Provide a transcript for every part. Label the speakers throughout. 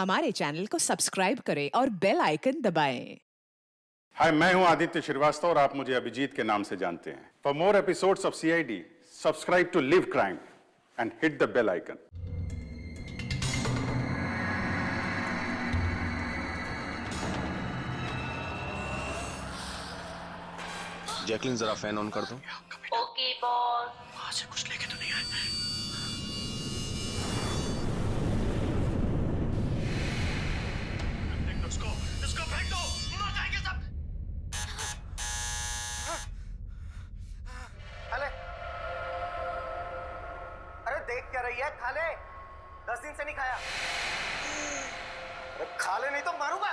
Speaker 1: हमारे चैनल को सब्सक्राइब करें और बेल आइकन दबाएं।
Speaker 2: हाय, मैं हूं आदित्य श्रीवास्तव और आप मुझे अभिजीत के नाम से जानते हैं। For more episodes of CID, subscribe to live crime and hit the bell icon.
Speaker 3: Jacqueline, जरा फैन ऑन कर दो।
Speaker 4: Okay boss.
Speaker 5: वहां से कुछ लेके तो नहीं आए? इसको फेंक दो, मर जाएंगे सब।
Speaker 6: खाले, अरे देख क्या रही है? खाले, 10 दिन से नहीं खाया। अरे खा ले नहीं तो मारूंगा।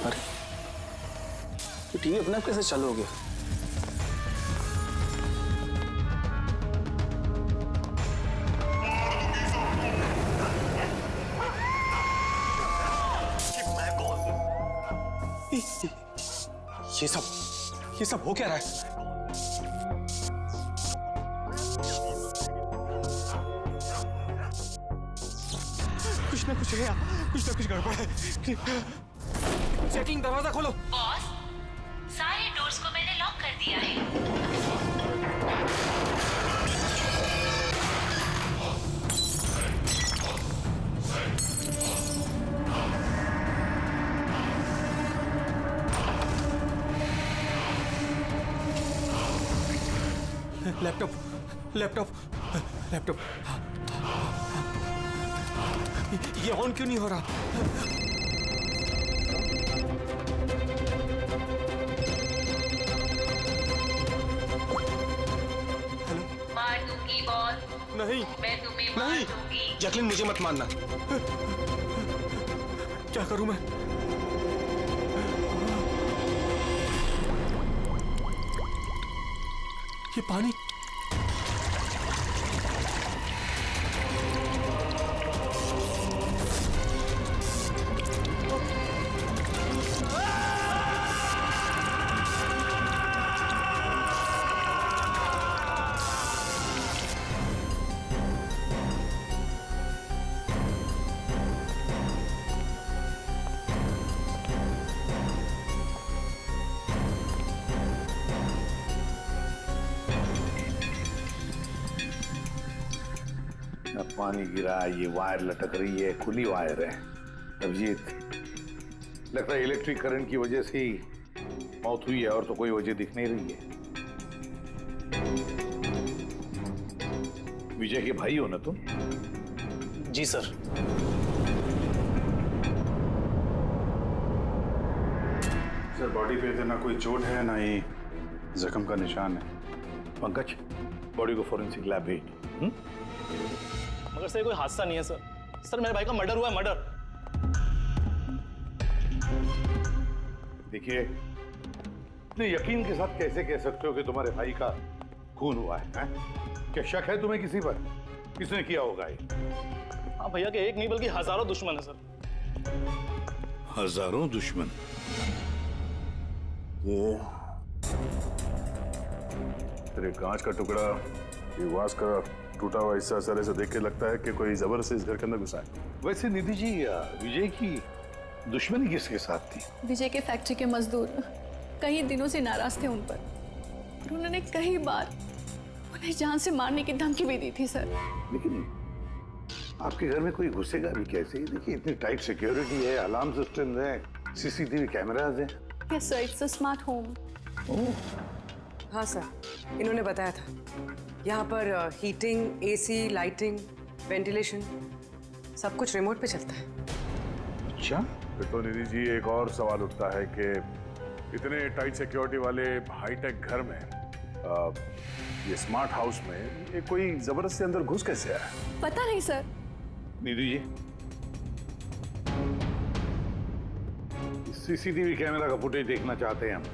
Speaker 3: अरे तो टीवी अपने आप कैसे चालू हो गया? ये सब हो क्या रहा है? कुछ ना कुछ गड़बड़ है। चेकिंग, दरवाजा खोलो।
Speaker 4: बॉस, सारे डोर्स को मैंने लॉक कर दिया है।
Speaker 5: लैपटॉप ये ऑन क्यों नहीं हो रहा?
Speaker 4: मार दूंगी बॉस,
Speaker 5: नहीं
Speaker 4: मैं तुम्हें मार
Speaker 5: नहीं।
Speaker 4: दूंगी।
Speaker 3: जैकलिन, मुझे मत मारना।
Speaker 5: क्या करूं मैं? ये पानी।
Speaker 7: पानी गिरा, ये वायर लटक रही है, खुली वायर है। अभिजीत, लगता है इलेक्ट्रिक करंट की वजह से ही मौत हुई है और तो कोई वजह दिख नहीं रही है। विजय के भाई हो ना तुम?
Speaker 3: जी सर।
Speaker 2: सर, बॉडी पे तो ना कोई चोट है ना ही जख्म का निशान है।
Speaker 7: पंकज, बॉडी को फोरेंसिक लैब भेज दो।
Speaker 8: मगर सर कोई हादसा नहीं है सर। सर मेरे भाई का मर्डर हुआ है, मर्डर।
Speaker 7: देखिए, इतने यकीन के साथ कैसे कह सकते हो कि तुम्हारे भाई का खून हुआ है? क्या शक है तुम्हें किसी पर? किसने किया होगा ये?
Speaker 8: हाँ भैया के एक नहीं बल्कि हजारों दुश्मन है सर।
Speaker 7: हजारों दुश्मन? ये
Speaker 2: तेरे कांच का टुकड़ा, ये वास का टूटा हुआ हिस्सा सर ऐसे देख के लगता है कि कोई जबरदस्ती इस घर के अंदर घुसा है।
Speaker 7: वैसे निधि जी, विजय की दुश्मनी किसके साथ थी?
Speaker 9: विजय के फैक्ट्री के मजदूर कई दिनों से नाराज थे उन पर और उन्होंने कई बार उन्हें जान से मारने की धमकी भी दी थी सर।
Speaker 7: लेकिन आपके घर में कोई घुसेगा भी कैसे? देखिए, इतनी टाइट सिक्योरिटी है, अलार्म सिस्टम है, सीसीटीवी कैमराज है।
Speaker 9: Yes sir, it's a smart home.
Speaker 10: हाँ सर, इन्होंने बताया था। यहाँ पर हीटिंग, एसी, लाइटिंग, वेंटिलेशन सब कुछ रिमोट पे चलता है।
Speaker 7: अच्छा,
Speaker 2: फिर तो निधि जी एक और सवाल उठता है कि इतने टाइट सिक्योरिटी वाले हाईटेक घर में ये स्मार्ट हाउस में ये कोई जबरदस्ती अंदर घुस कैसे आया?
Speaker 9: पता नहीं sir.
Speaker 7: Nidhi ji, CCTV camera का फुटेज देखना चाहते हैं हम।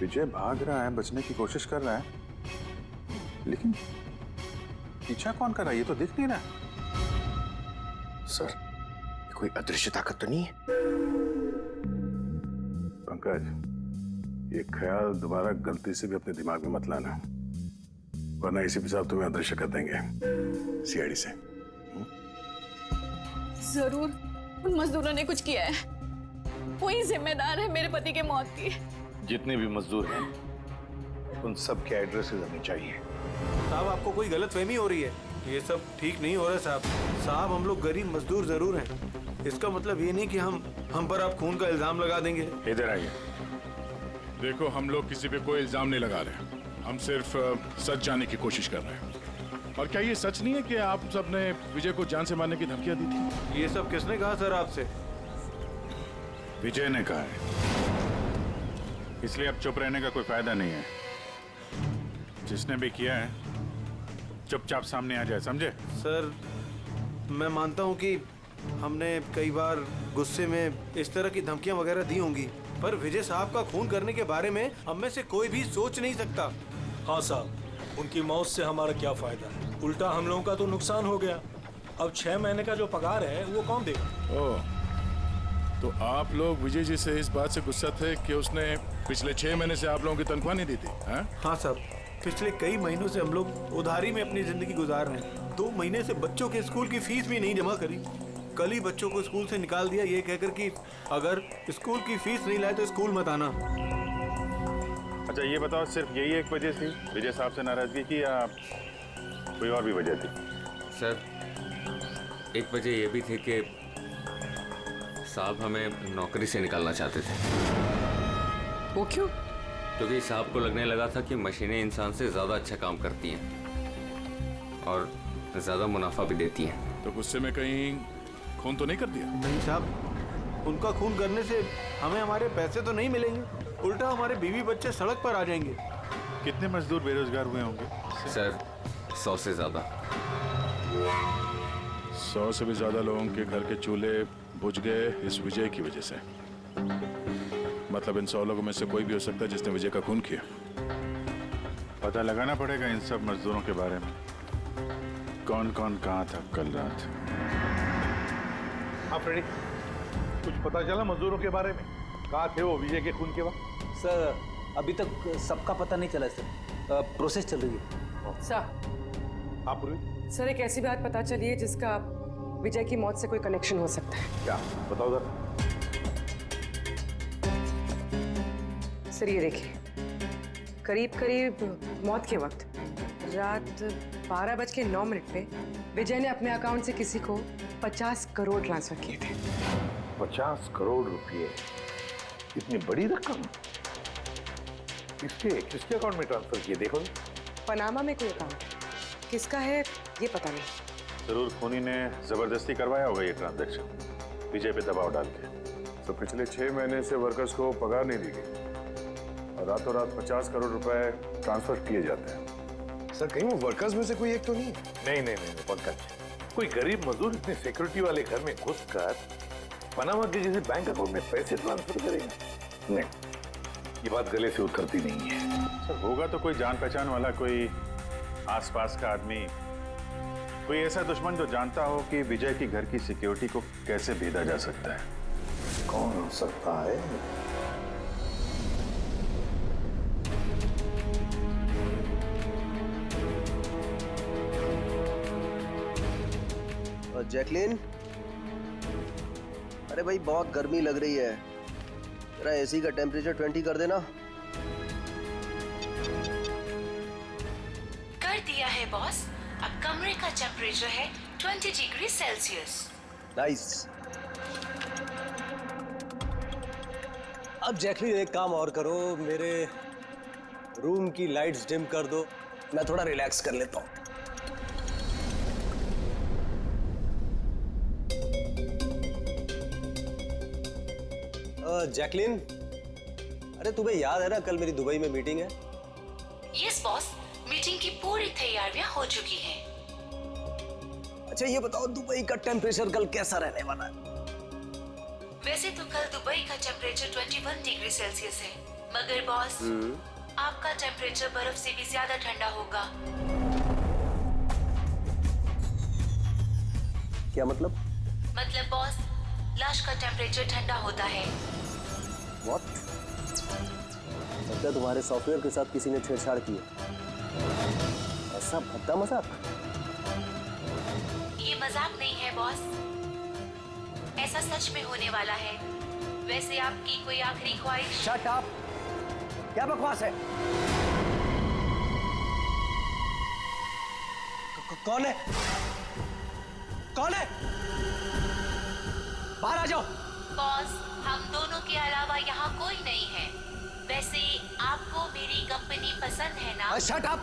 Speaker 2: विजय भाग रहा है, बचने की कोशिश कर रहा है, लेकिन पीछा कौन कर रहा है ये तो दिख नहीं रहा।
Speaker 3: सर, ये कोई अदृश्य ताकत तो नहीं है?
Speaker 2: पंकज, ये ख्याल दोबारा गलती से भी अपने दिमाग में मत लाना, वरना इसी साहब तुम्हें अदृश्य कर देंगे सीआईडी से।
Speaker 9: जरूर उन मजदूरों ने कुछ किया है, वही जिम्मेदार है मेरे पति के मौत की।
Speaker 7: जितने भी मजदूर हैं उन सब के एड्रेसेस हमें चाहिए।
Speaker 5: साहब, आपको कोई गलतफहमी हो रही है, ये सब ठीक नहीं हो रहा साहब। साहब, हम लोग गरीब मजदूर जरूर हैं, इसका मतलब ये नहीं कि हम पर आप खून का इल्जाम लगा देंगे।
Speaker 2: इधर आइए। देखो, हम लोग किसी पे कोई इल्जाम नहीं लगा रहे, हम सिर्फ सच जानने की कोशिश कर रहे हैं। और क्या ये सच नहीं है कि आप सबने विजय को जान से मारने की धमकियां दी थी?
Speaker 5: ये सब किसने कहा सर आपसे?
Speaker 7: विजय ने कहा है, इसलिए अब चुप रहने का कोई फायदा नहीं है। जिसने भी किया है चुपचाप सामने आ जाए, समझे?
Speaker 5: सर, मैं मानता हूँ कि हमने कई बार गुस्से में इस तरह की धमकियां वगैरह दी होंगी, पर विजय साहब का खून करने के बारे में हम में से कोई भी सोच नहीं सकता।
Speaker 11: हाँ साहब, उनकी मौत से हमारा क्या फायदा, उल्टा हम लोगों का तो नुकसान हो गया। अब 6 महीने का जो पगार है वो कौन देगा?
Speaker 2: ओह, तो आप लोग विजय जी से इस बात से गुस्सा थे कि उसने पिछले 6 महीने से आप लोगों की तनख्वाह नहीं दी थी?
Speaker 5: हाँ साहब, पिछले कई महीनों से हम लोग उधारी में अपनी जिंदगी गुजार रहे हैं। 2 महीने से बच्चों के स्कूल की फीस भी नहीं जमा करी। कल ही बच्चों को स्कूल से निकाल दिया ये कहकर कि अगर स्कूल की फीस नहीं लाए तो स्कूल मत आना।
Speaker 7: अच्छा, ये बताओ, सिर्फ यही एक वजह थी विजय साहब से नाराजगी की, या कोई और भी वजह थी?
Speaker 12: सर, एक वजह ये भी थी कि साहब हमें नौकरी से निकालना चाहते थे।
Speaker 10: वो क्यों?
Speaker 12: क्योंकि साहब को लगने लगा था कि मशीनें इंसान से ज़्यादा अच्छा काम करती हैं और ज़्यादा मुनाफा भी देती हैं।
Speaker 2: तो गुस्से में कहीं खून तो नहीं कर दिया?
Speaker 5: नहीं साहब, उनका खून करने से हमें हमारे पैसे तो नहीं मिलेंगे, उल्टा हमारे बीवी बच्चे सड़क पर आ जाएंगे।
Speaker 7: कितने मजदूर बेरोजगार हुए होंगे?
Speaker 12: सर, 100 से ज़्यादा।
Speaker 2: 100 से भी ज्यादा लोगों के घर के चूल्हे बुझ गए इस विजय की वजह से। मतलब इन 100 लोगों में से कोई भी हो सकता है जिसने विजय का खून किया।
Speaker 7: पता लगाना पड़ेगा इन सब मजदूरों के बारे में, कौन कौन कहाँ था कल रात। हाँ फ्रेडी, कुछ पता चला मजदूरों के बारे में? कहाँ थे वो विजय के खून के वक्त?
Speaker 6: सर, अभी तक सबका पता नहीं चला सर, प्रोसेस चल रही है।
Speaker 10: सर,
Speaker 7: आप पूरी
Speaker 10: सर, एक ऐसी बात पता चली है जिसका विजय की मौत से कोई कनेक्शन हो सकता है।
Speaker 7: क्या बताओ जरा।
Speaker 10: सर, ये देखिए, करीब करीब मौत के वक्त रात 12:09 पे विजय ने अपने अकाउंट से किसी को 50 करोड़ ट्रांसफर किए थे।
Speaker 7: 50 करोड़ रुपए, इतनी बड़ी रकम किसके किसके अकाउंट में ट्रांसफर किए? देखो,
Speaker 10: पनामा में कोई अकाउंट, किसका है ये पता नहीं।
Speaker 7: जरूर खूनी ने जबरदस्ती करवाया होगा ये ट्रांजैक्शन, विजय पे दबाव डाल के।
Speaker 2: तो पिछले 6 महीने से वर्कर्स को पगार नहीं दी गई और रातों रात 50 करोड़ रुपए ट्रांसफर किए जाते हैं।
Speaker 3: सर, कहीं वो वर्कर्स में से कोई एक तो नहीं?
Speaker 7: नहीं पंकज, कोई गरीब मजदूर इतने सिक्योरिटी वाले घर में घुसकर पनामा के जैसे बैंक अकाउंट में पैसे ट्रांसफर करेगा? नहीं, ये बात गले से उतरती नहीं है। सर, होगा तो कोई जान पहचान वाला, कोई आसपास का आदमी, कोई ऐसा दुश्मन जो जानता हो कि विजय की घर की सिक्योरिटी को कैसे भेदा जा सकता है। कौन हो सकता है?
Speaker 6: जैकलिन, अरे भाई बहुत गर्मी लग रही है, तेरा एसी का टेम्परेचर 20 कर देना।
Speaker 4: कर दिया है बॉस, अब कमरे का टेम्परेचर है 20 डिग्री सेल्सियस।
Speaker 6: नाइस। अब जैकलिन एक काम और करो, मेरे रूम की लाइट्स डिम कर दो, मैं थोड़ा रिलैक्स कर लेता हूँ। जैकलिन, अरे तुम्हें याद है ना कल मेरी दुबई में मीटिंग है?
Speaker 4: यस बॉस, मीटिंग की पूरी तैयारियां हो चुकी हैं।
Speaker 6: अच्छा ये बताओ, दुबई का टेम्परेचर कल कैसा रहने वाला है?
Speaker 4: वैसे तो कल दुबई का टेम्परेचर 21 डिग्री सेल्सियस है, मगर बॉस आपका टेम्परेचर बर्फ से भी ज्यादा ठंडा होगा।
Speaker 6: क्या मतलब?
Speaker 4: मतलब बॉस, लाश का टेम्परेचर ठंडा होता है।
Speaker 6: What? लगता है तुम्हारे सॉफ्टवेयर के साथ किसी ने छेड़छाड़ की है। ऐसा भद्दा मजाक?
Speaker 4: ये मजाक नहीं है बॉस, ऐसा सच में होने वाला है। वैसे आपकी कोई आखिरी ख्वाहिश?
Speaker 6: Shut up! क्या बकवास है? कौन है? कौन है? बाहर आ जाओ।
Speaker 4: बॉस, हम दोनों के अलावा यहाँ कोई नहीं है। वैसे आपको मेरी कंपनी पसंद है ना?
Speaker 6: Shut up!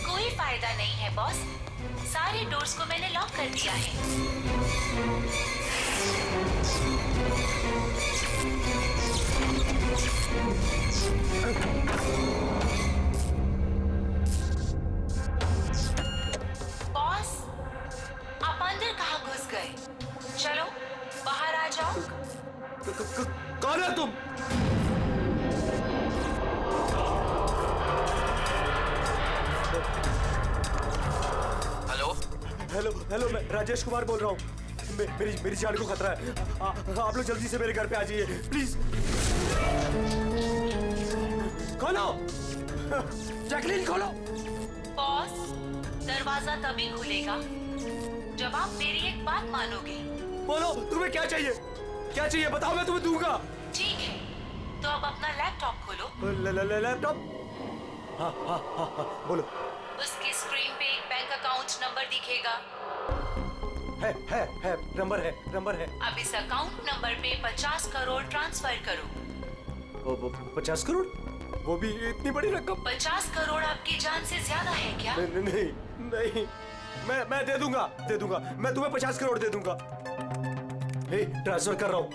Speaker 4: कोई फायदा नहीं है बॉस, सारे डोर्स को मैंने लॉक कर दिया है। बॉस, आप अंदर कहाँ घुस गए? चलो बाहर आ जाओ।
Speaker 5: कौन है तुम? हेलो हेलो, मैं राजेश कुमार बोल रहा हूँ। मेरी जान को खतरा है। आप लोग जल्दी से मेरे घर पे आ जाइए प्लीज। खोलो, जैकलीन खोलो।
Speaker 4: बॉस, दरवाजा तभी खुलेगा जब आप मेरी एक बात मानोगे।
Speaker 5: बोलो, तुम्हें क्या चाहिए? क्या चाहिए बताओ, मैं तुम्हें दूंगा।
Speaker 4: ठीक है, तो अब अपना लैपटॉप खोलो।
Speaker 5: लैपटॉप? हाँ हाँ हाँ हाँ, बोलो।
Speaker 4: उसकी स्क्रीन पे एक बैंक अकाउंट नंबर दिखेगा।
Speaker 5: है, नंबर है।
Speaker 4: अब इस अकाउंट नंबर पे 50 करोड़ ट्रांसफर करो।
Speaker 5: 50 करोड़? वो भी इतनी बड़ी रकम?
Speaker 4: 50 करोड़ आपकी जान से ज्यादा है क्या?
Speaker 5: नहीं, मैं दे दूंगा। मैं तुम्हें 50 करोड़ दे दूंगा। ट्रांसफर कर रहा हूँ।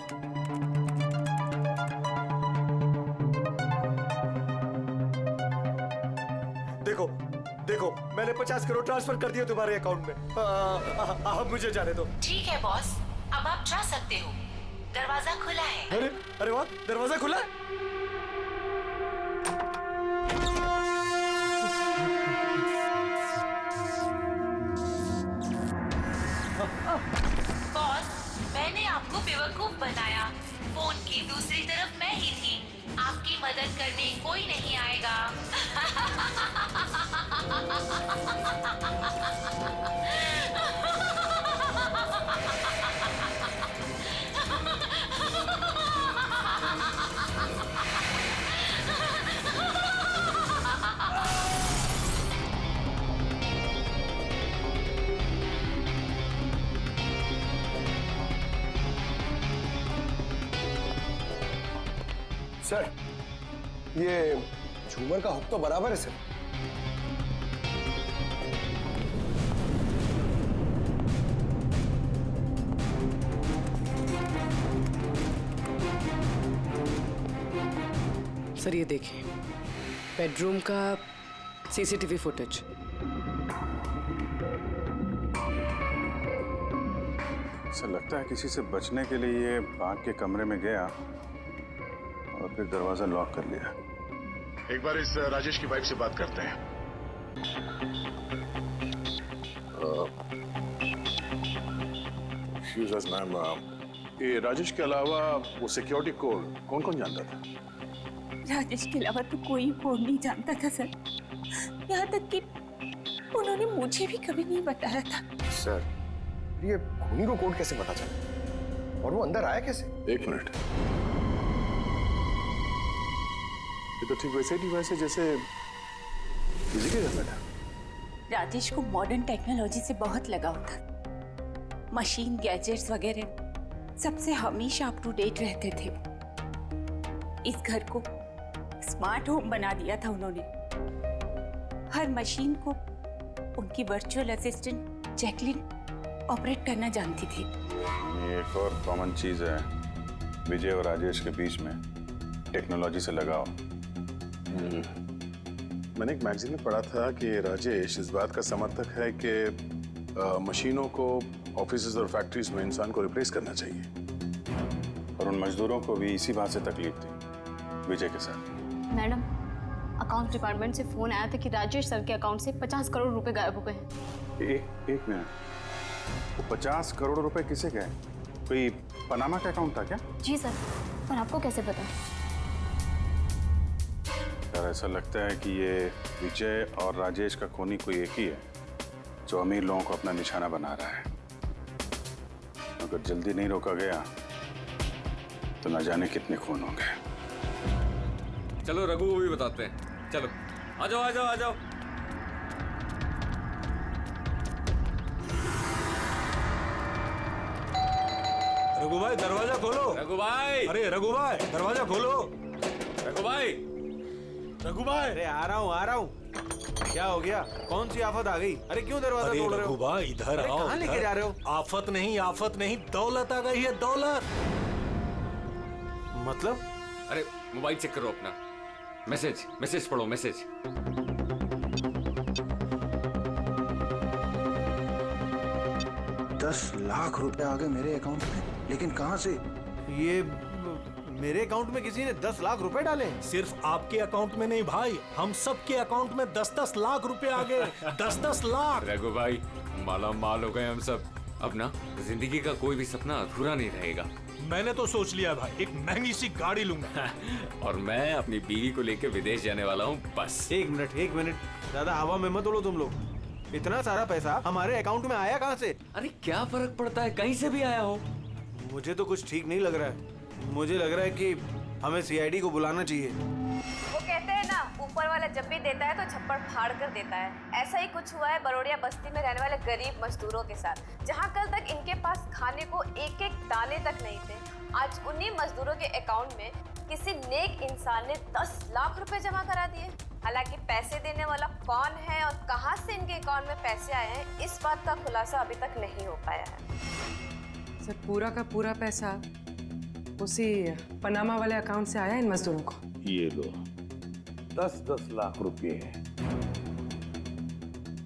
Speaker 5: देखो, मैंने 50 करोड़ ट्रांसफर कर दिए तुम्हारे अकाउंट में। अब मुझे जाने दो।
Speaker 4: ठीक है बॉस, अब आप जा सकते हो। दरवाजा खुला है।
Speaker 5: अरे वाह, दरवाजा खुला है।
Speaker 4: बॉस, मैंने आपको बेवकूफ बनाया। फोन की दूसरी तरफ मैं ही थी। आपकी मदद करने कोई नहीं आएगा।
Speaker 6: सर, ये झूमर का हुक तो बराबर है सर।
Speaker 10: सर ये देखिए, बेडरूम का सीसीटीवी फुटेज।
Speaker 13: सर लगता है किसी से बचने के लिए ये बाग के कमरे में गया और फिर दरवाजा लॉक कर लिया।
Speaker 2: एक बार इस राजेश की वाइफ से बात करते हैं। मैम, ये राजेश के अलावा वो सिक्योरिटी कोड कौन कौन जानता था?
Speaker 14: राजेश के अलावा तो कोई कोड नहीं जानता था सर। यहाँ तक कि उन्होंने मुझे भी कभी नहीं बताया था।
Speaker 3: सर, ये खूनी को कोड कैसे पता चला और वो अंदर आया कैसे?
Speaker 2: एक मिनट, ये तो ठीक वैसे डिवाइस है जैसे किसी के घर में था।
Speaker 14: राजेश को मॉडर्न टेक्नोलॉजी से बहुत लगाव था। मशीन, गैजेट्स वगैरह सबसे हमेशा अप टू डेट रहते थे। इस घर को स्मार्ट होम बना दिया था उन्होंने। हर मशीन को उनकी वर्चुअल असिस्टेंट जैकलिन ऑपरेट करना जानती थी।
Speaker 13: ये एक और कॉमन चीज है विजय और राजेश के बीच में, टेक्नोलॉजी से लगाव।
Speaker 2: मैंने एक मैगजीन में पढ़ा था कि राजेश इस बात का समर्थक है कि मशीनों को ऑफिसेज और फैक्ट्रीज में इंसान को रिप्लेस करना चाहिए।
Speaker 13: और उन मजदूरों को भी इसी बात से तकलीफ थी विजय के साथ।
Speaker 14: मैडम,
Speaker 9: अकाउंट डिपार्टमेंट से फोन आया था कि राजेश सर के अकाउंट से 50 करोड़ रुपए गायब हो गए हैं।
Speaker 13: एक मिनट, वो 50 करोड़ रुपए किसे गए? कोई पनामा का अकाउंट था क्या?
Speaker 9: जी सर, पर आपको कैसे पता?
Speaker 13: यार ऐसा लगता है कि ये विजय और राजेश का खूनी कोई एक ही है जो अमीर लोगों को अपना निशाना बना रहा है। अगर जल्दी नहीं रोका गया तो न जाने कितने खून होंगे।
Speaker 12: चलो रघु को भी बताते हैं। चलो आ जाओ आ जाओ आ जाओ।
Speaker 11: रघु भाई दरवाजा खोलो।
Speaker 12: रघु भाई,
Speaker 11: अरे रघु भाई दरवाजा खोलो।
Speaker 12: रघु भाई,
Speaker 5: रघु भाई, अरे आ रहा हूँ। क्या हो गया? कौन सी आफत आ गई? अरे क्यों दरवाजा तोड़ रहे हो?
Speaker 11: रघु भाई इधर आओ।
Speaker 5: कहाँ लेके जा रहे हो?
Speaker 11: आफत नहीं, दौलत आ गई है, दौलत।
Speaker 5: मतलब?
Speaker 12: अरे मोबाइल चेक करो अपना। मैसेज पढ़ो, मैसेज।
Speaker 15: 10 लाख रुपए आ गए मेरे अकाउंट में, लेकिन कहां से?
Speaker 5: ये मेरे अकाउंट में किसी ने 10 लाख रुपए डाले?
Speaker 11: सिर्फ आपके अकाउंट में नहीं भाई, हम सब के अकाउंट में 10-10 लाख रुपए आ गए। 10-10 लाख।
Speaker 12: रघु भाई माला माल हो गए हम सब। अब ना जिंदगी का कोई भी सपना अधूरा नहीं रहेगा।
Speaker 11: मैंने तो सोच लिया भाई, एक महंगी सी गाड़ी लूंगा।
Speaker 12: और मैं अपनी बीवी को लेकर विदेश जाने वाला हूँ बस।
Speaker 5: एक मिनट, ज्यादा हवा में मत उड़ो तुम लोग। इतना सारा पैसा हमारे अकाउंट में आया कहाँ से?
Speaker 12: अरे क्या फर्क पड़ता है, कहीं से भी आया हो।
Speaker 5: मुझे तो कुछ ठीक नहीं लग रहा है। मुझे लग रहा है कि हमें सीआईडी को बुलाना चाहिए।
Speaker 16: वो कहते हैं ना, ऊपर वाला जब भी देता है तो छप्पड़ फाड़ कर देता है। ऐसा ही कुछ हुआ है बरोड़िया बस्ती में रहने वाले गरीब मजदूरों के साथ, जहां कल तक इनके पास खाने को एक एक दाने तक नहीं थे। आज उन्हीं मजदूरों के अकाउंट में किसी नेक इंसान ने 10 लाख रुपए जमा करा दिए। हालांकि पैसे देने वाला कौन है और कहां से इनके अकाउंट में पैसे आए हैं, इस बात का खुलासा अभी तक नहीं हो पाया है।
Speaker 10: सर, पूरा का पूरा पैसा उसी पनामा वाले अकाउंट से आया इन मजदूरों को।
Speaker 7: ये लो 10-10 लाख रुपए है।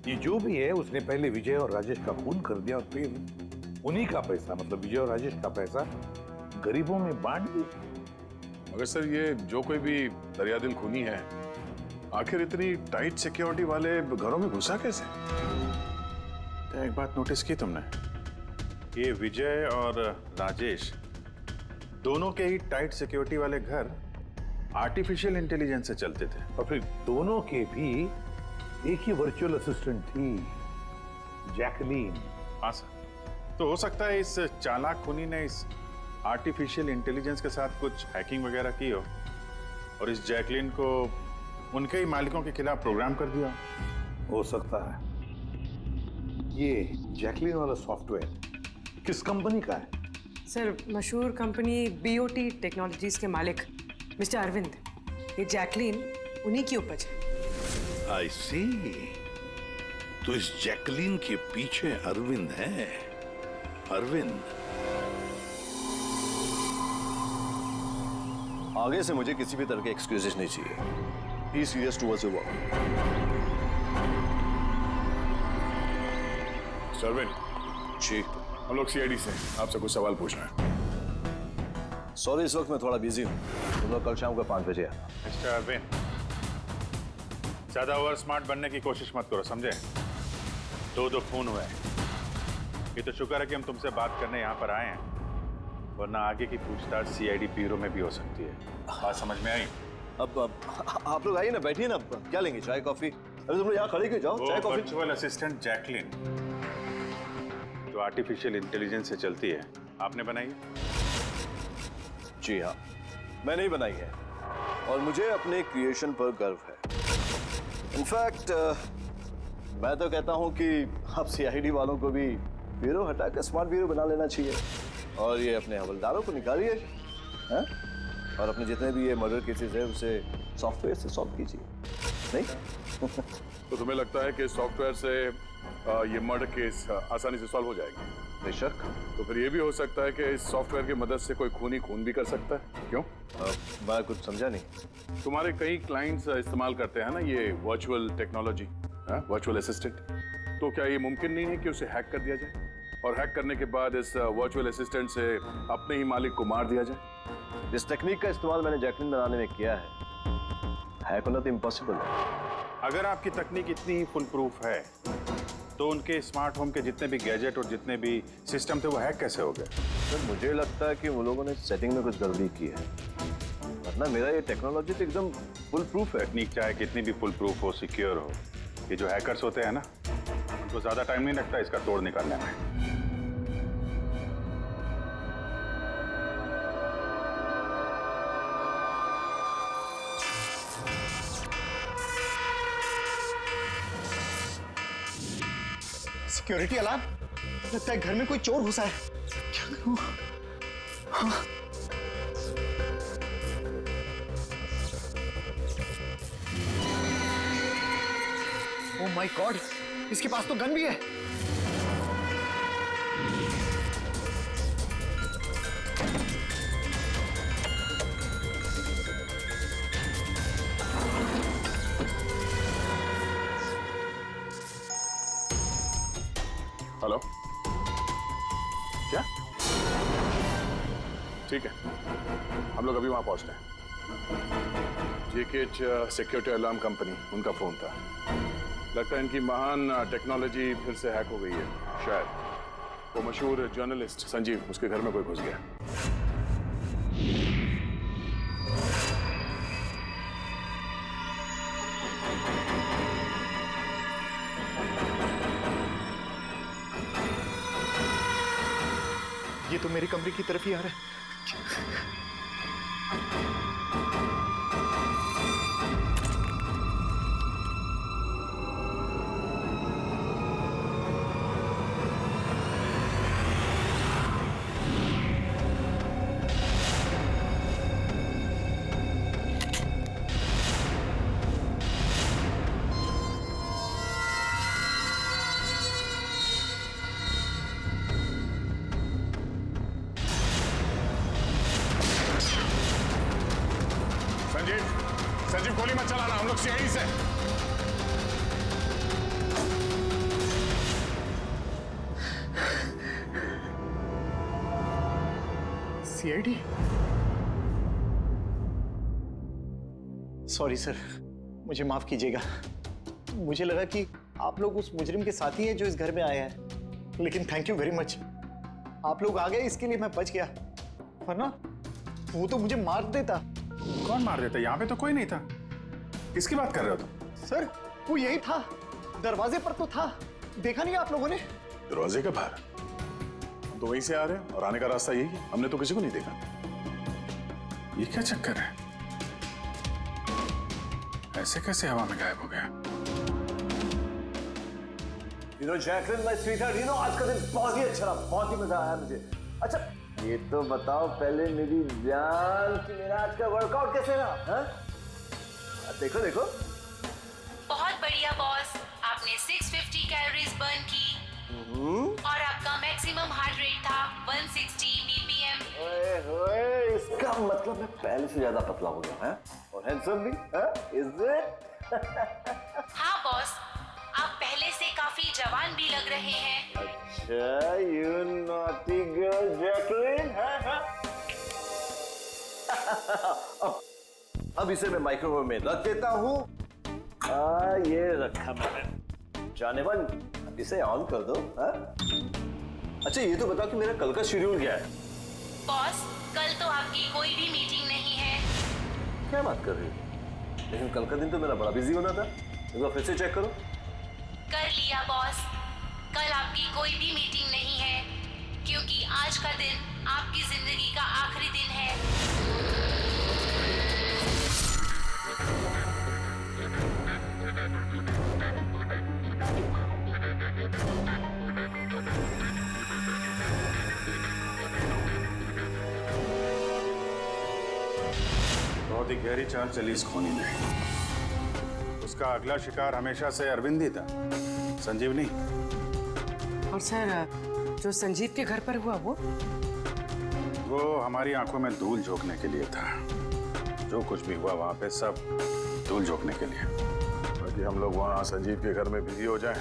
Speaker 7: ये जो भी है उसने पहले विजय और राजेश का खून कर दिया और फिर उन्हीं का पैसा, मतलब विजय और राजेश का पैसा गरीबों में बांट दिया।
Speaker 2: मगर सर ये जो कोई भी दरियादिल खूनी है, आखिर इतनी टाइट सिक्योरिटी वाले घरों में घुसा कैसे?
Speaker 13: तो एक बात नोटिस की तुमने, ये विजय और राजेश दोनों के ही टाइट सिक्योरिटी वाले घर आर्टिफिशियल इंटेलिजेंस से चलते थे।
Speaker 7: और फिर दोनों के भी एक ही वर्चुअल असिस्टेंट थी, जैकलीन।
Speaker 13: हाँ सर, तो हो सकता है इस चालाक खूनी ने इस आर्टिफिशियल इंटेलिजेंस के साथ कुछ हैकिंग वगैरह की हो और इस जैकलीन को उनके ही मालिकों के खिलाफ प्रोग्राम कर दिया।
Speaker 7: हो सकता है। ये जैकलीन वाला सॉफ्टवेयर किस कंपनी का है?
Speaker 10: सर, मशहूर कंपनी बीओटी टेक्नोलॉजीज के मालिक मिस्टर अरविंद। ये जैकलीन उन्हीं की उपज है।
Speaker 7: आई सी। तो इस जैकलीन के पीछे अरविंद है। अरविंद।
Speaker 17: आगे से मुझे किसी भी तरह के एक्सक्यूजेस नहीं चाहिए। Be serious towards your work.
Speaker 2: Arvind
Speaker 17: ji,
Speaker 2: हम लोग सीआईडी से आपसे कुछ सवाल पूछ रहे हैं।
Speaker 17: सॉरी, इस वक्त मैं थोड़ा बिजी हूँ। तुम लोग कल शाम को 5 बजे आना।
Speaker 13: मिस्टर अरविंद, ज्यादा ओवर स्मार्ट बनने की कोशिश मत करो, समझे? 2 खून हुए। ये तो शुक्र है कि हम तुमसे बात करने यहाँ पर आए हैं, वरना आगे की पूछताछ सीआईडी ब्यूरो में भी हो सकती है। बात समझ में आई?
Speaker 17: अब आप लोग आइए ना, बैठिए ना। क्या लेंगे, चाय कॉफी? अरे तुम लोग यहाँ खड़े क्यों, जाओ चाय कॉफी।
Speaker 13: वर्चुअल असिस्टेंट जैकलीन जो आर्टिफिशियल इंटेलिजेंस से चलती है, आपने बनाई है?
Speaker 17: जी हाँ, मैंने ही बनाई है और मुझे अपने क्रिएशन पर गर्व है। इनफैक्ट मैं तो कहता हूँ कि आप सीआईडी वालों को भी ब्यूरो हटाकर स्मार्ट ब्यूरो बना लेना चाहिए और ये अपने हवलदारों को निकालिए, हैं? और अपने जितने भी ये मर्डर केसेस है उसे सॉफ्टवेयर से सॉल्व कीजिए, नहीं?
Speaker 2: तो तुम्हें लगता है कि सॉफ्टवेयर से ये मर्डर केस आसानी से सॉल्व हो जाएगा?
Speaker 17: बेशक।
Speaker 2: तो फिर ये भी हो सकता है कि इस सॉफ्टवेयर की मदद से कोई खूनी खून भी कर सकता है। क्यों?
Speaker 17: मैं कुछ समझा नहीं।
Speaker 2: तुम्हारे कई क्लाइंट्स इस्तेमाल करते हैं ना ये वर्चुअल टेक्नोलॉजी, वर्चुअल असिस्टेंट। तो क्या ये मुमकिन नहीं है कि उसे हैक कर दिया जाए और हैक करने के बाद इस वर्चुअल असिस्टेंट से अपने ही मालिक को मार दिया जाए?
Speaker 17: इस टेक्निक का इस्तेमाल मैंने जैकलीन बनाने में किया है। हैक होना तो इम्पॉसिबल है।
Speaker 13: अगर आपकी तकनीक इतनी फुल प्रूफ है तो उनके स्मार्ट होम के जितने भी गैजेट और जितने भी सिस्टम थे वो हैक कैसे हो गए?
Speaker 17: सर मुझे लगता है कि वो लोगों ने सेटिंग में कुछ गड़बड़ी की है, वरना मेरा ये टेक्नोलॉजी तो एकदम फुल प्रूफ है।
Speaker 13: तकनीक चाहे कितनी भी फुल प्रूफ हो, सिक्योर हो, ये जो हैकर्स होते हैं ना, उनको ज्यादा टाइम नहीं लगता इसका तोड़ निकालने में।
Speaker 18: सिक्योरिटी अलार्म, लगता है घर में कोई चोर घुसा है। क्या करूं? हाँ। ओह माय गॉड, इसके पास तो गन भी है।
Speaker 2: हेलो, क्या? ठीक है, हम लोग अभी वहां पहुंचते हैं। जेकेएच सिक्योरिटी अलार्म कंपनी, उनका फोन था। लगता है इनकी महान टेक्नोलॉजी फिर से हैक हो गई है। शायद वो मशहूर जर्नलिस्ट संजीव, उसके घर में कोई घुस गया।
Speaker 18: ये तो मेरी कमरे की तरफ ही आ रहा है।
Speaker 2: संजीव गोली मत चलाना, हम लोग सीआईडी से।
Speaker 18: सीआईडी? सॉरी सर, मुझे माफ कीजिएगा। मुझे लगा कि आप लोग उस मुजरिम के साथी हैं जो इस घर में आए हैं, लेकिन थैंक यू वेरी मच, आप लोग आ गए, इसके लिए मैं बच गया, वरना वो तो मुझे मार देता।
Speaker 13: कौन मार देता? यहाँ पे तो कोई नहीं था। किसकी बात कर रहे हो तुम?
Speaker 18: सर वो यही था, दरवाजे पर तो था, देखा नहीं आप लोगों ने?
Speaker 2: दरवाजे के बाहर? हम तो वहीं से आ रहे हैं और आने का रास्ता यही है, हमने तो किसी को नहीं देखा।
Speaker 13: ये क्या चक्कर है? ऐसे कैसे हवा में गायब हो गया?
Speaker 17: जैकलिन माय स्वीटहार्ट, आज का दिन बहुत ही अच्छा रहा, बहुत ही मजा आया मुझे। अच्छा ये तो बताओ पहले मेरी जान कि मेरा आज का वर्कआउट कैसे रहा? देखो देखो।
Speaker 4: बहुत बढ़िया बॉस, आपने 650 कैलोरीज बर्न की और आपका मैक्सिमम हार्ट रेट था 160 बीपीएम।
Speaker 17: ओए होए, इसका मतलब मैं पहले से ज्यादा पतला हो गया है और हैंडसम भी, इज इट?
Speaker 4: हाँ बॉस, आप पहले से काफी जवान भी लग रहे हैं।
Speaker 17: अच्छा, यू नॉटी गर्ल जैकलिन। अब इसे मैं माइक्रोवेव में रख देता हूँ। ये रखा मैंने। जाने मन, इसे ऑन कर दो। अच्छा ये तो बताओ कि मेरा कल का शेड्यूल क्या है?
Speaker 4: बॉस, कल तो आपकी कोई भी मीटिंग नहीं है।
Speaker 17: क्या बात कर रही हो? लेकिन कल का दिन तो मेरा बड़ा बिजी होना था। एक बार फिर से चेक करो।
Speaker 4: कर लिया बॉस, कल आपकी कोई भी मीटिंग नहीं है, क्योंकि आज का दिन आपकी जिंदगी का आखिरी दिन है।
Speaker 13: बहुत ही गहरी चाल चली इस खूनी में। उसका अगला शिकार हमेशा से अरविंद ही था, संजीव नहीं।
Speaker 10: और सर, जो संजीव के घर पर हुआ वो
Speaker 13: हमारी आंखों में धूल झोंकने के लिए था। जो कुछ भी हुआ वहां पे सब धूल झोंकने के लिए।
Speaker 2: ताकि हम लोग वहां संजीव के घर में बिजी हो जाएं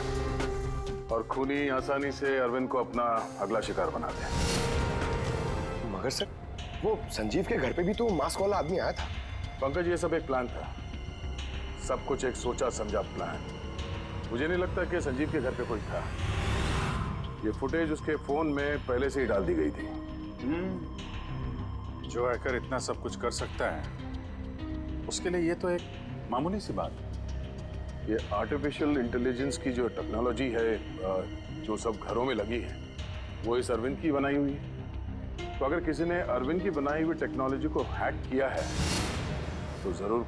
Speaker 2: और खूनी आसानी से अरविंद को अपना अगला शिकार बना दे।
Speaker 18: मगर सर, वो संजीव के घर पे भी तो मास्क वाला आदमी आया था।
Speaker 2: पंकज, ये सब एक प्लान था। सब कुछ एक सोचा समझा प्लान। मुझे नहीं लगता कि संजीव के घर पे कोई था। ये फुटेज उसके फोन में पहले से ही डाल दी गई थी।
Speaker 13: जो हैकर इतना सब कुछ कर सकता है उसके लिए ये तो एक मामूली सी बात है।
Speaker 2: ये आर्टिफिशियल इंटेलिजेंस की जो टेक्नोलॉजी है, जो सब घरों में लगी है, वो इस अरविंद की बनाई हुई है। तो अगर किसी ने अरविंद की बनाई हुई टेक्नोलॉजी को हैक किया है तो जरूर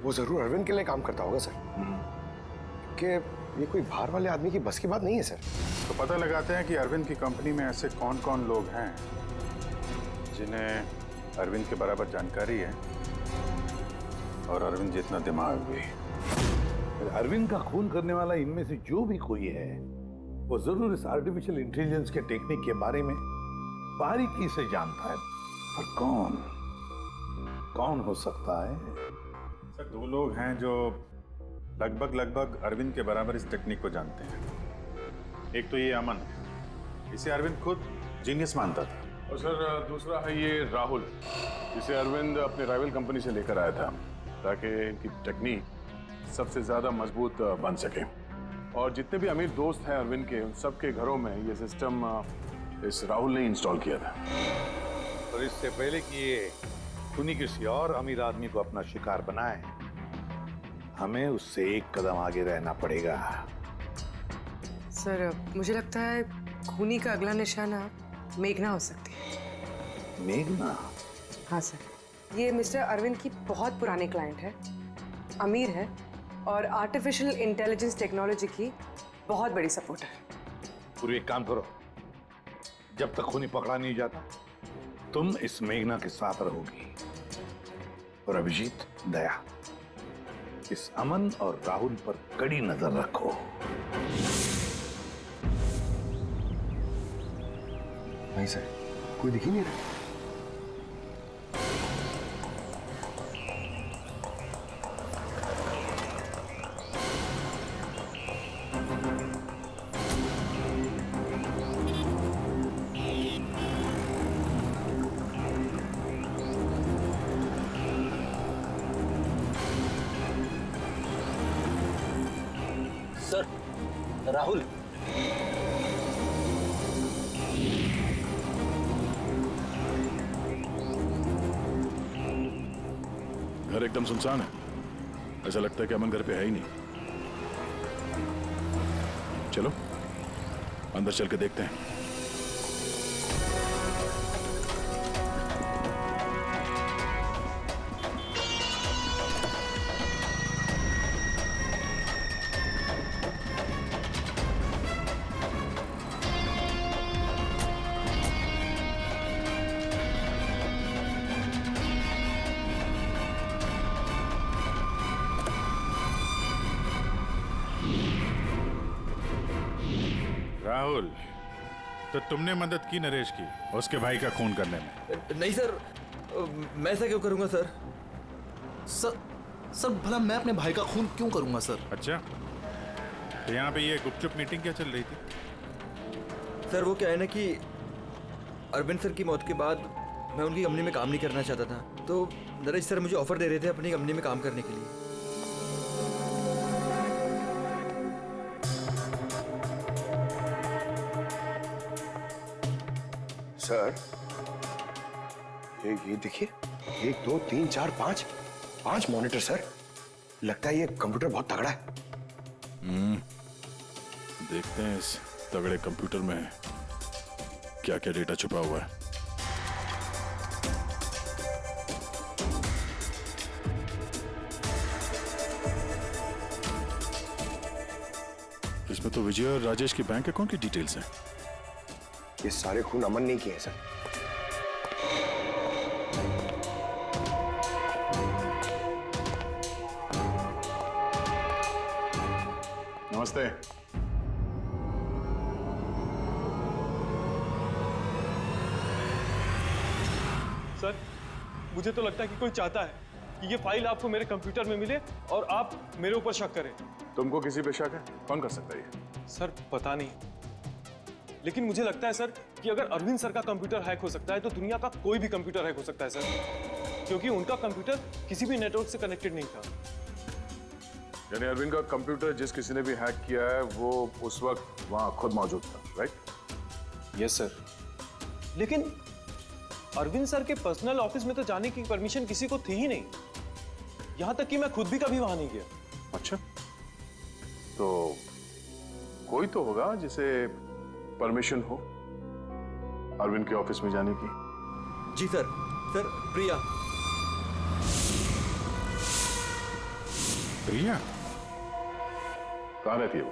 Speaker 19: वो जरूर अरविंद के लिए काम करता होगा सर, कि ये कोई बाहर वाले आदमी की बस की बात नहीं है सर।
Speaker 13: तो पता लगाते हैं कि अरविंद की कंपनी में ऐसे कौन कौन लोग हैं जिन्हें अरविंद के बराबर जानकारी है और अरविंद जितना दिमाग भी।
Speaker 7: अरविंद का खून करने वाला इनमें से जो भी कोई है वो जरूर इस आर्टिफिशियल इंटेलिजेंस के टेक्निक के बारे में बारीकी से जानता है। पर कौन हो सकता है?
Speaker 13: सर 2 लोग हैं जो लगभग अरविंद के बराबर इस टेक्निक को जानते हैं। एक तो ये अमन, इसे अरविंद खुद जीनियस मानता था।
Speaker 2: और सर दूसरा है ये राहुल, जिसे अरविंद अपने राइवल कंपनी से लेकर आया था ताकि इनकी टेक्निक सबसे ज्यादा मजबूत बन सके। और जितने भी अमीर दोस्त हैं अरविंद के, उन सबके घरों में ये सिस्टम इस राहुल ने इंस्टॉल किया था।
Speaker 7: और इससे पहले कि ये खूनी किसी और अमीर आदमी को अपना शिकार बनाए, हमें उससे एक कदम आगे रहना पड़ेगा।
Speaker 10: सर मुझे लगता है खूनी का अगला निशाना मेघना हो सकती है।
Speaker 7: मेघना?
Speaker 10: हाँ सर, ये मिस्टर अरविंद की बहुत पुरानी क्लाइंट है, अमीर है और आर्टिफिशियल इंटेलिजेंस टेक्नोलॉजी की बहुत बड़ी सपोर्टर है।
Speaker 7: पूरी एक काम करो, जब तक खूनी पकड़ा नहीं जाता तुम इस मेघना के साथ रहोगी। और अभिजीत, दया, इस अमन और राहुल पर कड़ी नजर रखो।
Speaker 19: नहीं सर, कोई दिख ही नहीं रहा।
Speaker 6: सर, राहुल।
Speaker 2: घर एकदम सुनसान है, ऐसा लगता है कि अमन घर पे है ही नहीं। चलो अंदर चल के देखते हैं।
Speaker 13: राहुल, तो तुमने मदद की नरेश की उसके भाई का खून करने में?
Speaker 20: नहीं सर, मैं ऐसा क्यों करूंगा सर? सर भला मैं अपने भाई का खून क्यों करूंगा सर?
Speaker 13: अच्छा, तो यहाँ पे ये गुपचुप मीटिंग क्या चल रही थी?
Speaker 20: सर वो क्या है ना कि अरविंद सर की मौत के बाद मैं उनकी कंपनी में काम नहीं करना चाहता था, तो नरेश सर मुझे ऑफर दे रहे थे अपनी कंपनी में काम करने के लिए।
Speaker 19: सर ये देखिए, 1 2 3 4 5 मॉनिटर सर। लगता है ये कंप्यूटर बहुत तगड़ा है।
Speaker 2: देखते हैं इस तगड़े कंप्यूटर में क्या क्या डेटा छुपा हुआ है। इसमें तो विजय और राजेश की बैंक अकाउंट की डिटेल्स हैं।
Speaker 19: ये सारे खून अमन नहीं किए हैं सर।
Speaker 2: नमस्ते।
Speaker 8: सर मुझे तो लगता है कि कोई चाहता है कि ये फाइल आपको मेरे कंप्यूटर में मिले और आप मेरे ऊपर शक करें।
Speaker 2: तुमको किसी पे शक है? कौन कर सकता है ये?
Speaker 8: सर पता नहीं, लेकिन मुझे लगता है सर कि अगर अरविंद सर का कंप्यूटर हैक हो सकता है तो दुनिया का कोई भी कंप्यूटर हैक हो सकता है सर, क्योंकि उनका कंप्यूटर किसी भी नेटवर्क से कनेक्टेड नहीं था।
Speaker 2: यानी अरविंद का कंप्यूटर जिस किसी ने भी हैक किया है वो उस वक्त वहां खुद मौजूद था, राइट?
Speaker 8: Yes sir. लेकिन अरविंद सर के पर्सनल ऑफिस में तो जाने की परमिशन किसी को थी ही नहीं। यहां तक कि मैं खुद भी कभी वहां नहीं गया।
Speaker 2: अच्छा, तो कोई तो होगा जिसे परमिशन हो अरविंद के ऑफिस में जाने की।
Speaker 20: जी सर। सर, प्रिया।
Speaker 2: प्रिया कहाँ रहती है वो?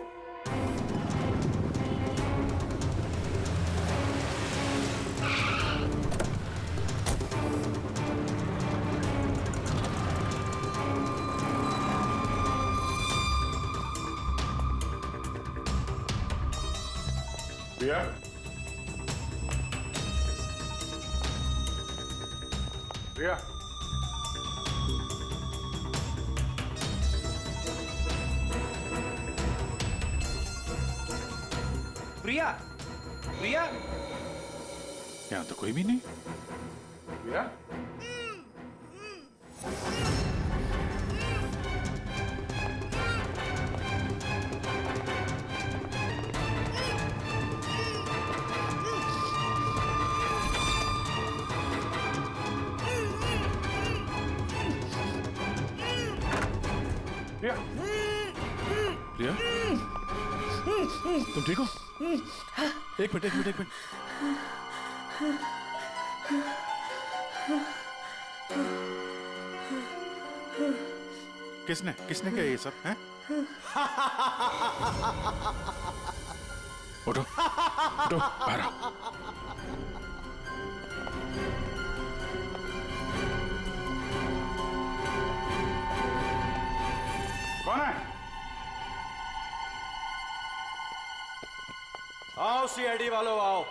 Speaker 2: प्रिया? प्रिया?
Speaker 21: प्रिया, प्रिया,
Speaker 2: यहाँ तो कोई भी नहीं। प्रिया? प्रिया? प्रिया? तुम ठीक हो? एक मिनट। किसने किया ये सब है? उठो बाहर आओ। कौन है?
Speaker 17: आओ सीआईडी वालों, आओ।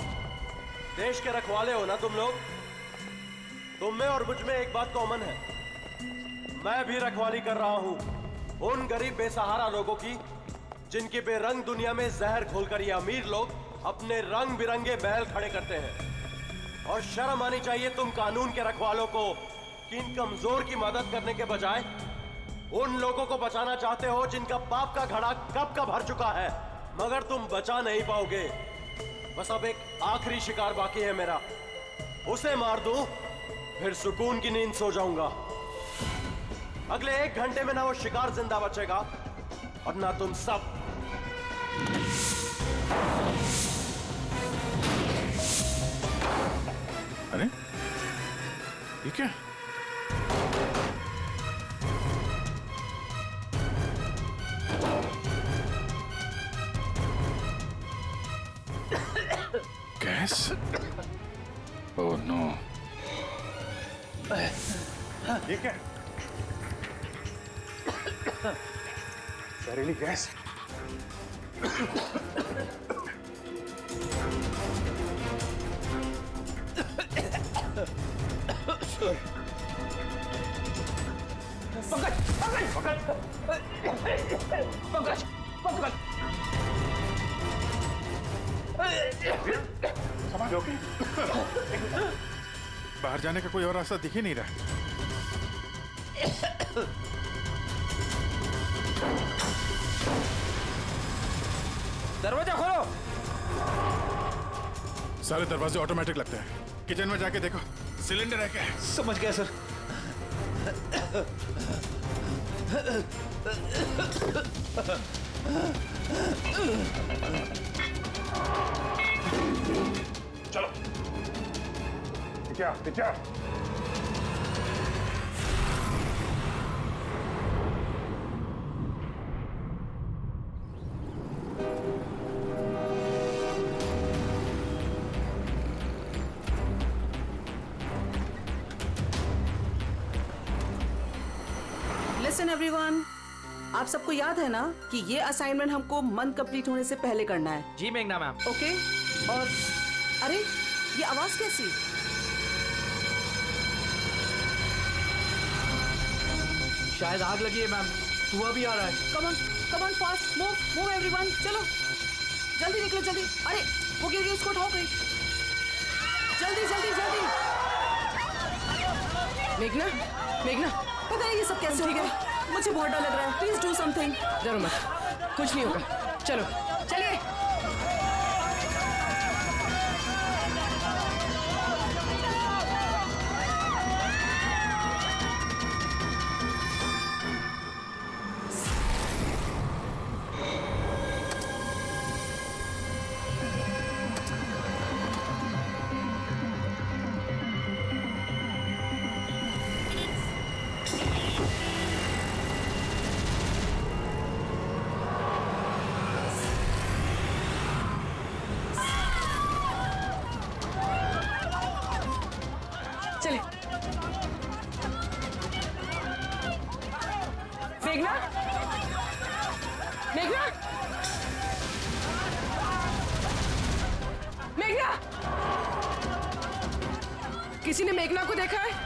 Speaker 17: देश के रखवाले हो ना तुम लोग? तुम में और मुझ में एक बात कॉमन है, मैं भी रखवाली कर रहा हूं उन गरीब बेसहारा लोगों की जिनके बेरंग दुनिया में जहर घोलकर ये अमीर लोग अपने रंग बिरंगे महल खड़े करते हैं। और शर्म आनी चाहिए तुम कानून के रखवालों को कि इन कमजोर की मदद करने के बजाय उन लोगों को बचाना चाहते हो जिनका पाप का घड़ा कब का भर चुका है, मगर तुम बचा नहीं पाओगे। बस अब एक आखिरी शिकार बाकी है मेरा, उसे मार दूं फिर सुकून की नींद सो जाऊंगा। अगले 1 घंटे में ना वो शिकार जिंदा बचेगा और ना तुम सब।
Speaker 2: अरे ये क्या? गैस? Oh no. ये क्या? जहरीली गैस। समझ लो कि बाहर जाने का कोई और रास्ता दिख ही नहीं रहा।
Speaker 21: दरवाजा खोलो।
Speaker 2: सारे दरवाजे ऑटोमेटिक लगते हैं। किचन में जाके देखो सिलेंडर है क्या?
Speaker 21: समझ गया सर।
Speaker 2: चलो क्या?
Speaker 22: लिसन एवरीवन, आप सबको याद है ना कि ये असाइनमेंट हमको मंथ कंप्लीट होने से पहले करना है।
Speaker 21: जी मेघना मैम।
Speaker 22: ओके। और अरे ये आवाज कैसी?
Speaker 21: शायद आग लगी है मैम, धुआं भी आ रहा है।
Speaker 22: Come on fast, move everyone, चलो जल्दी निकलो जल्दी। अरे वो गिर गई, उसको उठाओ गई। जल्दी। मेघना पता नहीं ये सब कैसे हो गया। मुझे बहुत डर लग रहा है, प्लीज डू समथिंग।
Speaker 10: डरो मत, कुछ नहीं होगा। चलो चलिए। चले। मेघना, मेघना, मेघना, किसी ने मेघना को देखा है?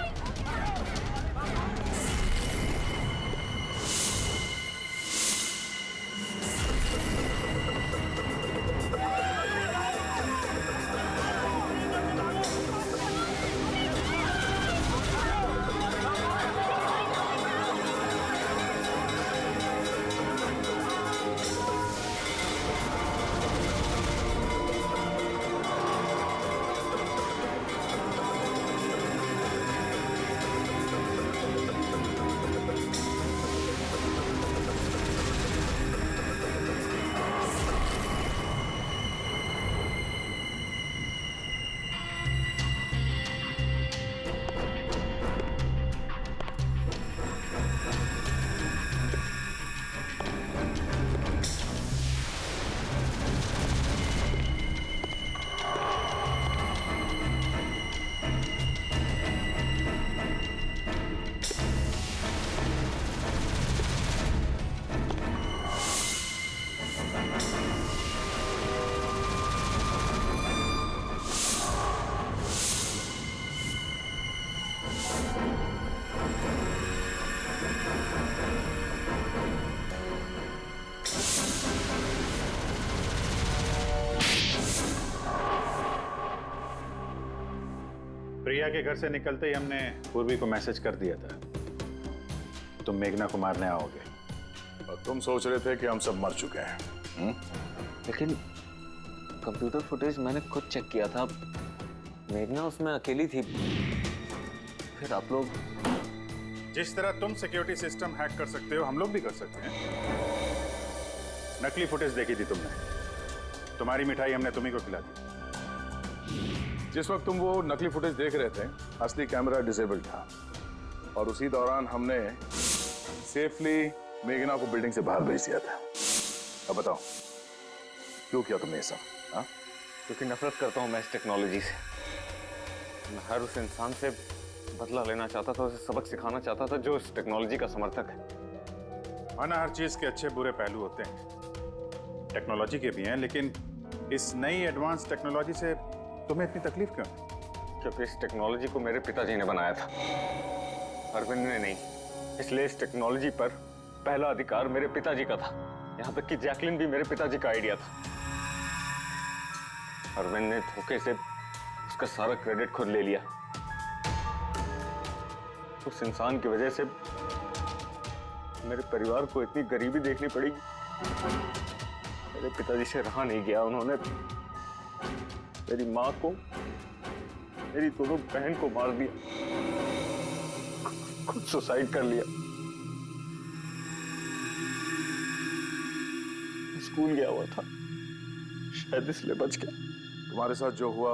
Speaker 13: प्रिया के घर से निकलते ही हमने पूर्वी को मैसेज कर दिया था तुम मेघना को मारने आओगे,
Speaker 2: और तुम सोच रहे थे कि हम सब मर चुके हैं।
Speaker 12: लेकिन कंप्यूटर फुटेज मैंने खुद चेक किया था, मेघना उसमें अकेली थी। फिर आप लोग
Speaker 13: जिस तरह तुम सिक्योरिटी सिस्टम हैक कर सकते हो हम लोग भी कर सकते हैं। नकली फुटेज देखी थी तुमने, तुम्हारी मिठाई हमने तुम्ही को खिला दी।
Speaker 2: जिस वक्त तुम वो नकली फुटेज देख रहे थे असली कैमरा डिसेबल था, और उसी दौरान हमने सेफली मेघना को बिल्डिंग से बाहर भेज दिया था। अब बताओ क्यों किया तुमने ये सब? हाँ,
Speaker 12: क्योंकि नफरत करता हूँ मैं इस टेक्नोलॉजी से। मैं हर उस इंसान से बदला लेना चाहता था, उसे सबक सिखाना चाहता था जो इस टेक्नोलॉजी का समर्थक है।
Speaker 13: माना हर चीज के अच्छे बुरे पहलू होते हैं, टेक्नोलॉजी के भी हैं, लेकिन इस नई एडवांस टेक्नोलॉजी से तुम्हें इतनी तकलीफ क्यों?
Speaker 12: क्योंकि इस टेक्नोलॉजी को मेरे पिताजी ने बनाया था, अरविंद ने नहीं। इसलिए इस टेक्नोलॉजी पर पहला अधिकार मेरे पिताजी का था। यहाँ तक कि जैकलिन भी मेरे पिताजी का आइडिया था। अरविंद ने धोखे से उसका सारा क्रेडिट खुद ले लिया। उस इंसान की वजह से मेरे परिवार को इतनी गरीबी देखनी पड़ेगी। मेरे पिताजी से रहा नहीं गया, उन्होंने मेरी माँ को, मेरी दोनों बहन को मार दिया, खुद सुसाइड कर लिया। स्कूल गया हुआ था, शायद इसलिए बच गया।
Speaker 2: तुम्हारे साथ जो हुआ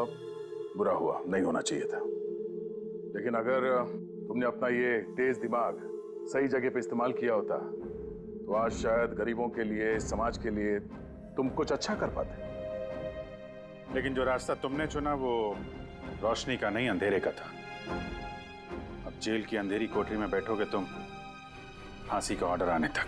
Speaker 2: बुरा हुआ, नहीं होना चाहिए था। लेकिन अगर तुमने अपना ये तेज दिमाग सही जगह पे इस्तेमाल किया होता तो आज शायद गरीबों के लिए, समाज के लिए तुम कुछ अच्छा कर पाते।
Speaker 13: लेकिन जो रास्ता तुमने चुना वो रोशनी का नहीं, अंधेरे का था। अब जेल की अंधेरी कोठरी में बैठोगे तुम फांसी का ऑर्डर आने तक।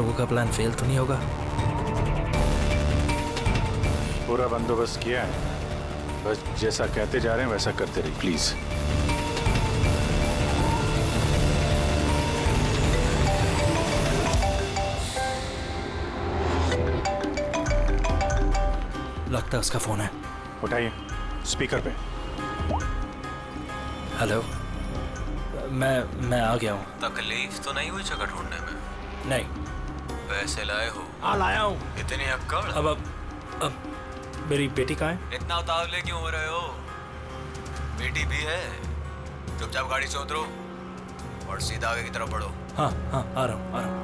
Speaker 21: लोगों का प्लान फेल तो नहीं होगा?
Speaker 13: पूरा बंदोबस्त किया है, बस जैसा कहते जा रहे हैं वैसा करते रहिए प्लीज।
Speaker 21: लगता है उसका फोन है।
Speaker 13: उठाइए, स्पीकर पे।
Speaker 21: हेलो, मैं आ गया हूँ।
Speaker 1: तकलीफ तो नहीं हुई जगह ढूंढने में?
Speaker 21: नहीं।
Speaker 1: पैसे लाए हो?
Speaker 21: हाँ लाया हूँ।
Speaker 1: इतनी अक्कड़?
Speaker 21: अब मेरी बेटी कहाँ है?
Speaker 1: इतना उतावले क्यों हो रहे हो? बेटी भी है। चुपचाप गाड़ी से उतरो और सीधा आगे की तरफ बढ़ो।
Speaker 21: हाँ आ रहा हूँ।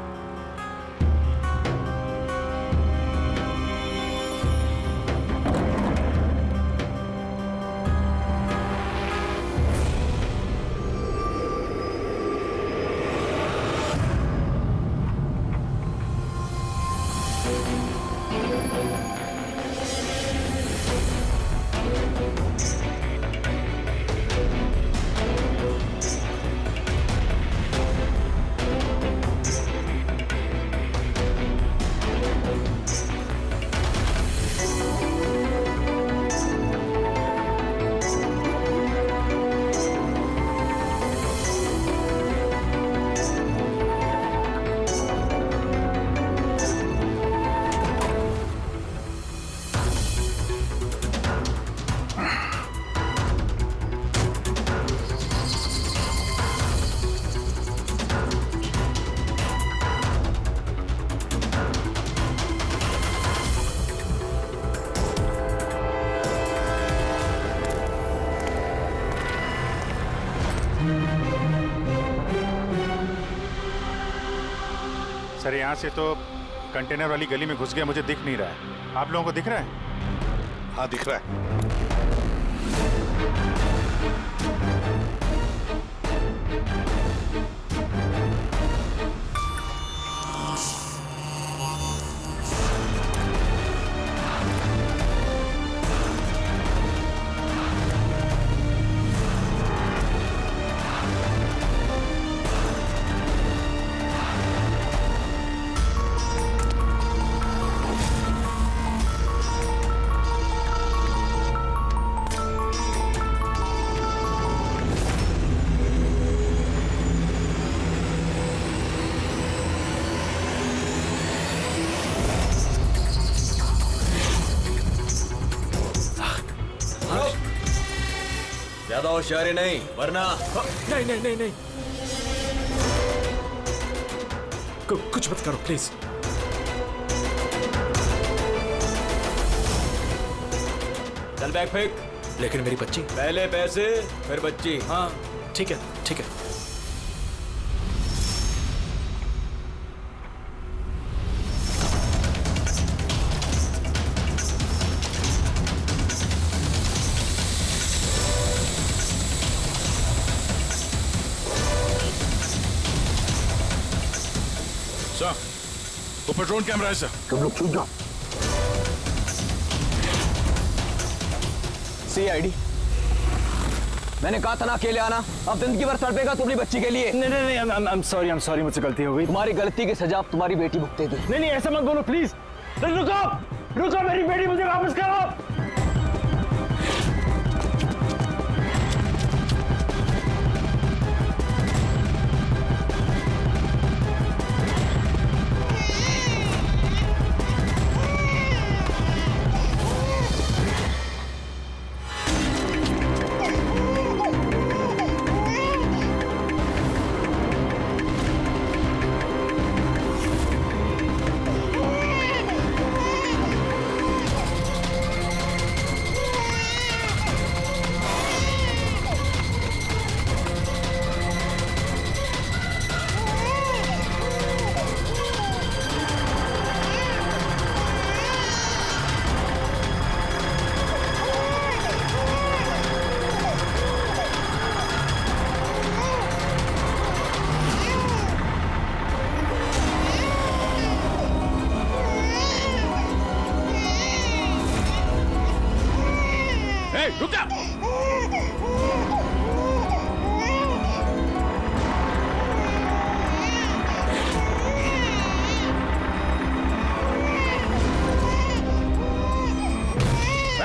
Speaker 13: सर यहाँ से तो कंटेनर वाली गली में घुस गया, मुझे दिख नहीं रहा है। आप लोगों को दिख रहा है?
Speaker 7: हाँ दिख रहा है।
Speaker 1: ज्यादा होशियारी नहीं वरना।
Speaker 21: नहीं। कुछ मत करो प्लीज।
Speaker 1: चल बैग फेंक।
Speaker 21: लेकिन मेरी बच्ची।
Speaker 1: पहले पैसे फिर बच्ची।
Speaker 21: हाँ ठीक है।
Speaker 2: सर, ऊपर ड्रोन कैमरा है सर।
Speaker 19: तुम लोग छूट जाओ।
Speaker 3: CID, मैंने कहा था ना अकेले आना। अब जिंदगी भर तड़पेगा तू अपनी बच्ची के लिए।
Speaker 18: नहीं, आई एम सॉरी, मुझसे गलती हो गई।
Speaker 3: तुम्हारी गलती की सजा अब तुम्हारी बेटी भुगतेगी।
Speaker 18: नहीं, ऐसा मत बोलो प्लीज। रुको, मेरी बेटी मुझे वापस करो।
Speaker 2: रुक जा।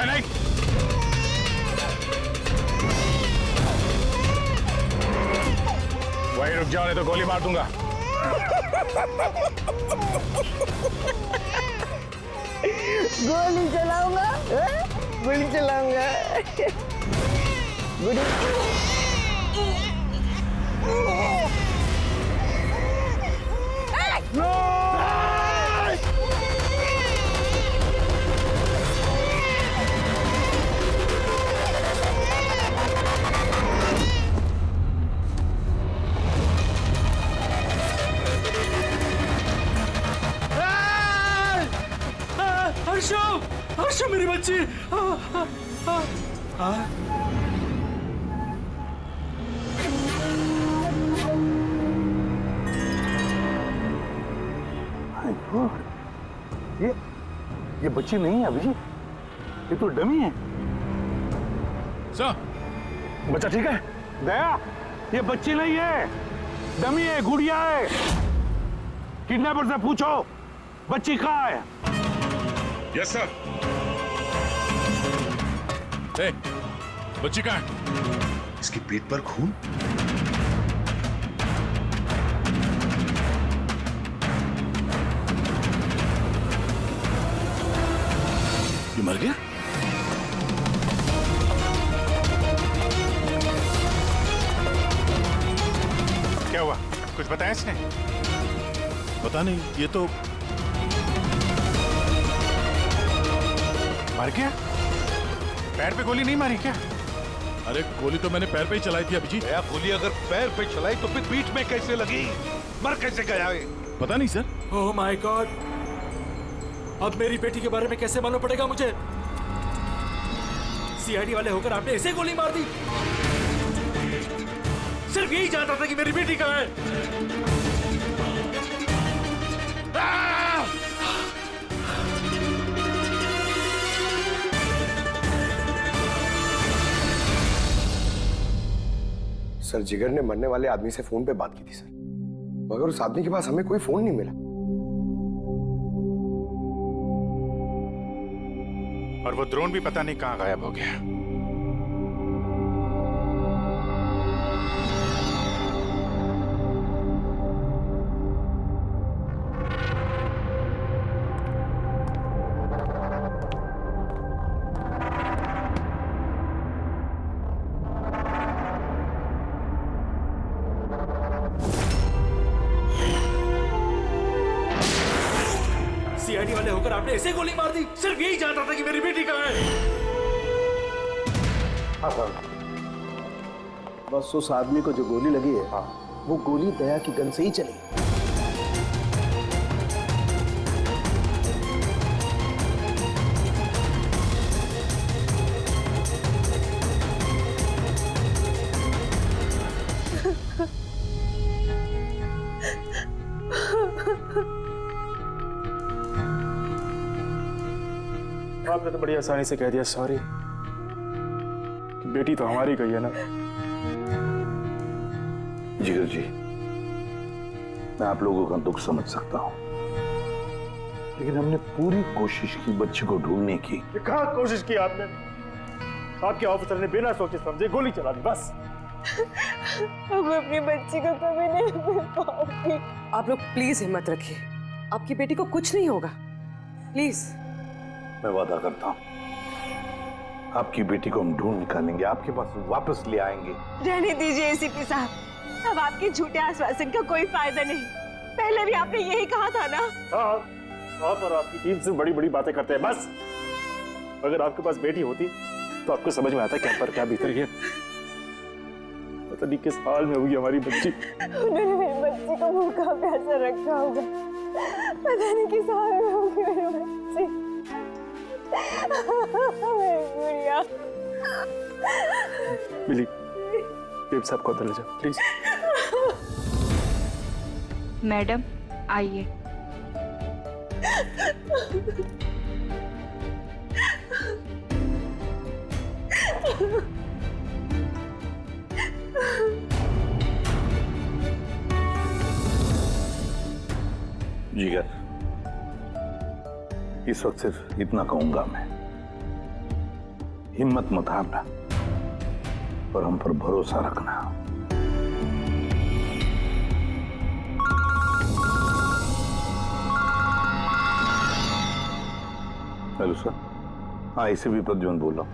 Speaker 2: है नहीं? वहीं रुक जाओ नहीं तो गोली मार दूंगा।
Speaker 9: गोली चलाऊंगा, गोली चलाऊंगा, गोली।
Speaker 11: हर्षो, हर्षो मेरी बच्ची।
Speaker 7: ये बच्ची नहीं है अभिजीत, ये तो डमी है।
Speaker 2: सर,
Speaker 7: बच्चा ठीक है? दया, ये बच्ची नहीं है, डमी है, गुड़िया है। किडनैपर से पूछो बच्ची कहाँ है।
Speaker 2: Yes sir. ए, बच्ची कहाँ है?
Speaker 7: इसकी पीठ पर खून।
Speaker 2: ये मर गया?
Speaker 14: क्या हुआ? कुछ बताया इसने?
Speaker 2: पता नहीं, ये तो
Speaker 14: मर गया? पैर पे गोली नहीं मारी क्या?
Speaker 2: अरे गोली तो मैंने पैर पे ही चलाई थी अभिजीत।
Speaker 7: गोली अगर पैर पे चलाई तो फिर पीठ में कैसे लगी? मर कैसे गया?
Speaker 2: पता नहीं सर।
Speaker 11: ओह माय गॉड, अब मेरी बेटी के बारे में कैसे मालूम पड़ेगा मुझे? सीआईडी वाले होकर आपने ऐसे गोली मार दी? सिर्फ यही जानता था कि मेरी बेटी कहाँ है।
Speaker 19: सर, जिगर ने मरने वाले आदमी से फोन पे बात की थी सर, मगर उस आदमी के पास हमें कोई फोन नहीं मिला।
Speaker 14: और वो ड्रोन भी पता नहीं कहां गायब हो गया।
Speaker 11: सीआईडी वाले होकर आपने ऐसे गोली मार दी? सिर्फ यही जानता था कि मेरी बेटी कहाँ है।
Speaker 6: बस उस आदमी को जो गोली लगी है, वो गोली दया की गन से ही चली।
Speaker 8: आपने तो बड़ी आसानी से कह दिया सॉरी। बेटी तो हमारी गई है ना।
Speaker 7: जिगर जी, मैं आप लोगों का दुख समझ सकता हूं, लेकिन हमने पूरी कोशिश की बच्चे को ढूंढने की।
Speaker 8: कहाँ कोशिश की आपने? आपके ऑफिसर ने बिना सोचे समझे गोली चला दी बस।
Speaker 10: अब अपनी बच्ची को कभी नहीं मिल पाऊंगी। आप लोग प्लीज हिम्मत रखिए, आपकी बेटी को कुछ नहीं होगा, प्लीज।
Speaker 7: मैं वादा करता हूं, आपकी बेटी को हम ढूंढ निकालेंगे, आपके पास वापस ले आएंगे।
Speaker 9: रहने दीजिए एसीपी साहब, अब आपके झूठे आश्वासन का कोई फायदा नहीं। पहले भी आपने यही कहा था ना।
Speaker 8: हाँ, आप और आपकी टीम से बड़ी बड़ी बातें करते हैं बस। अगर आपके पास बेटी होती तो आपको समझ में आता क्या पर क्या भीतर है। पता नहीं किस हाल में होगी हमारी बच्ची।
Speaker 9: उन्होंने मेरी बच्ची को भूखा प्यासा रखा होगा, पता नहीं किस हाल में होगी मेरी बच्ची। मेरी गुड़िया।
Speaker 8: मिली, टीम साहब को अंदर ले जाओ प्लीज।
Speaker 23: मैडम आइए।
Speaker 7: जिगर, इस वक्त सिर्फ इतना कहूंगा मैं हिम्मत मत हारना और हम पर भरोसा रखना। Hello sir. हाँ, इसे भी प्रद्युम्न बोल रहा हूं।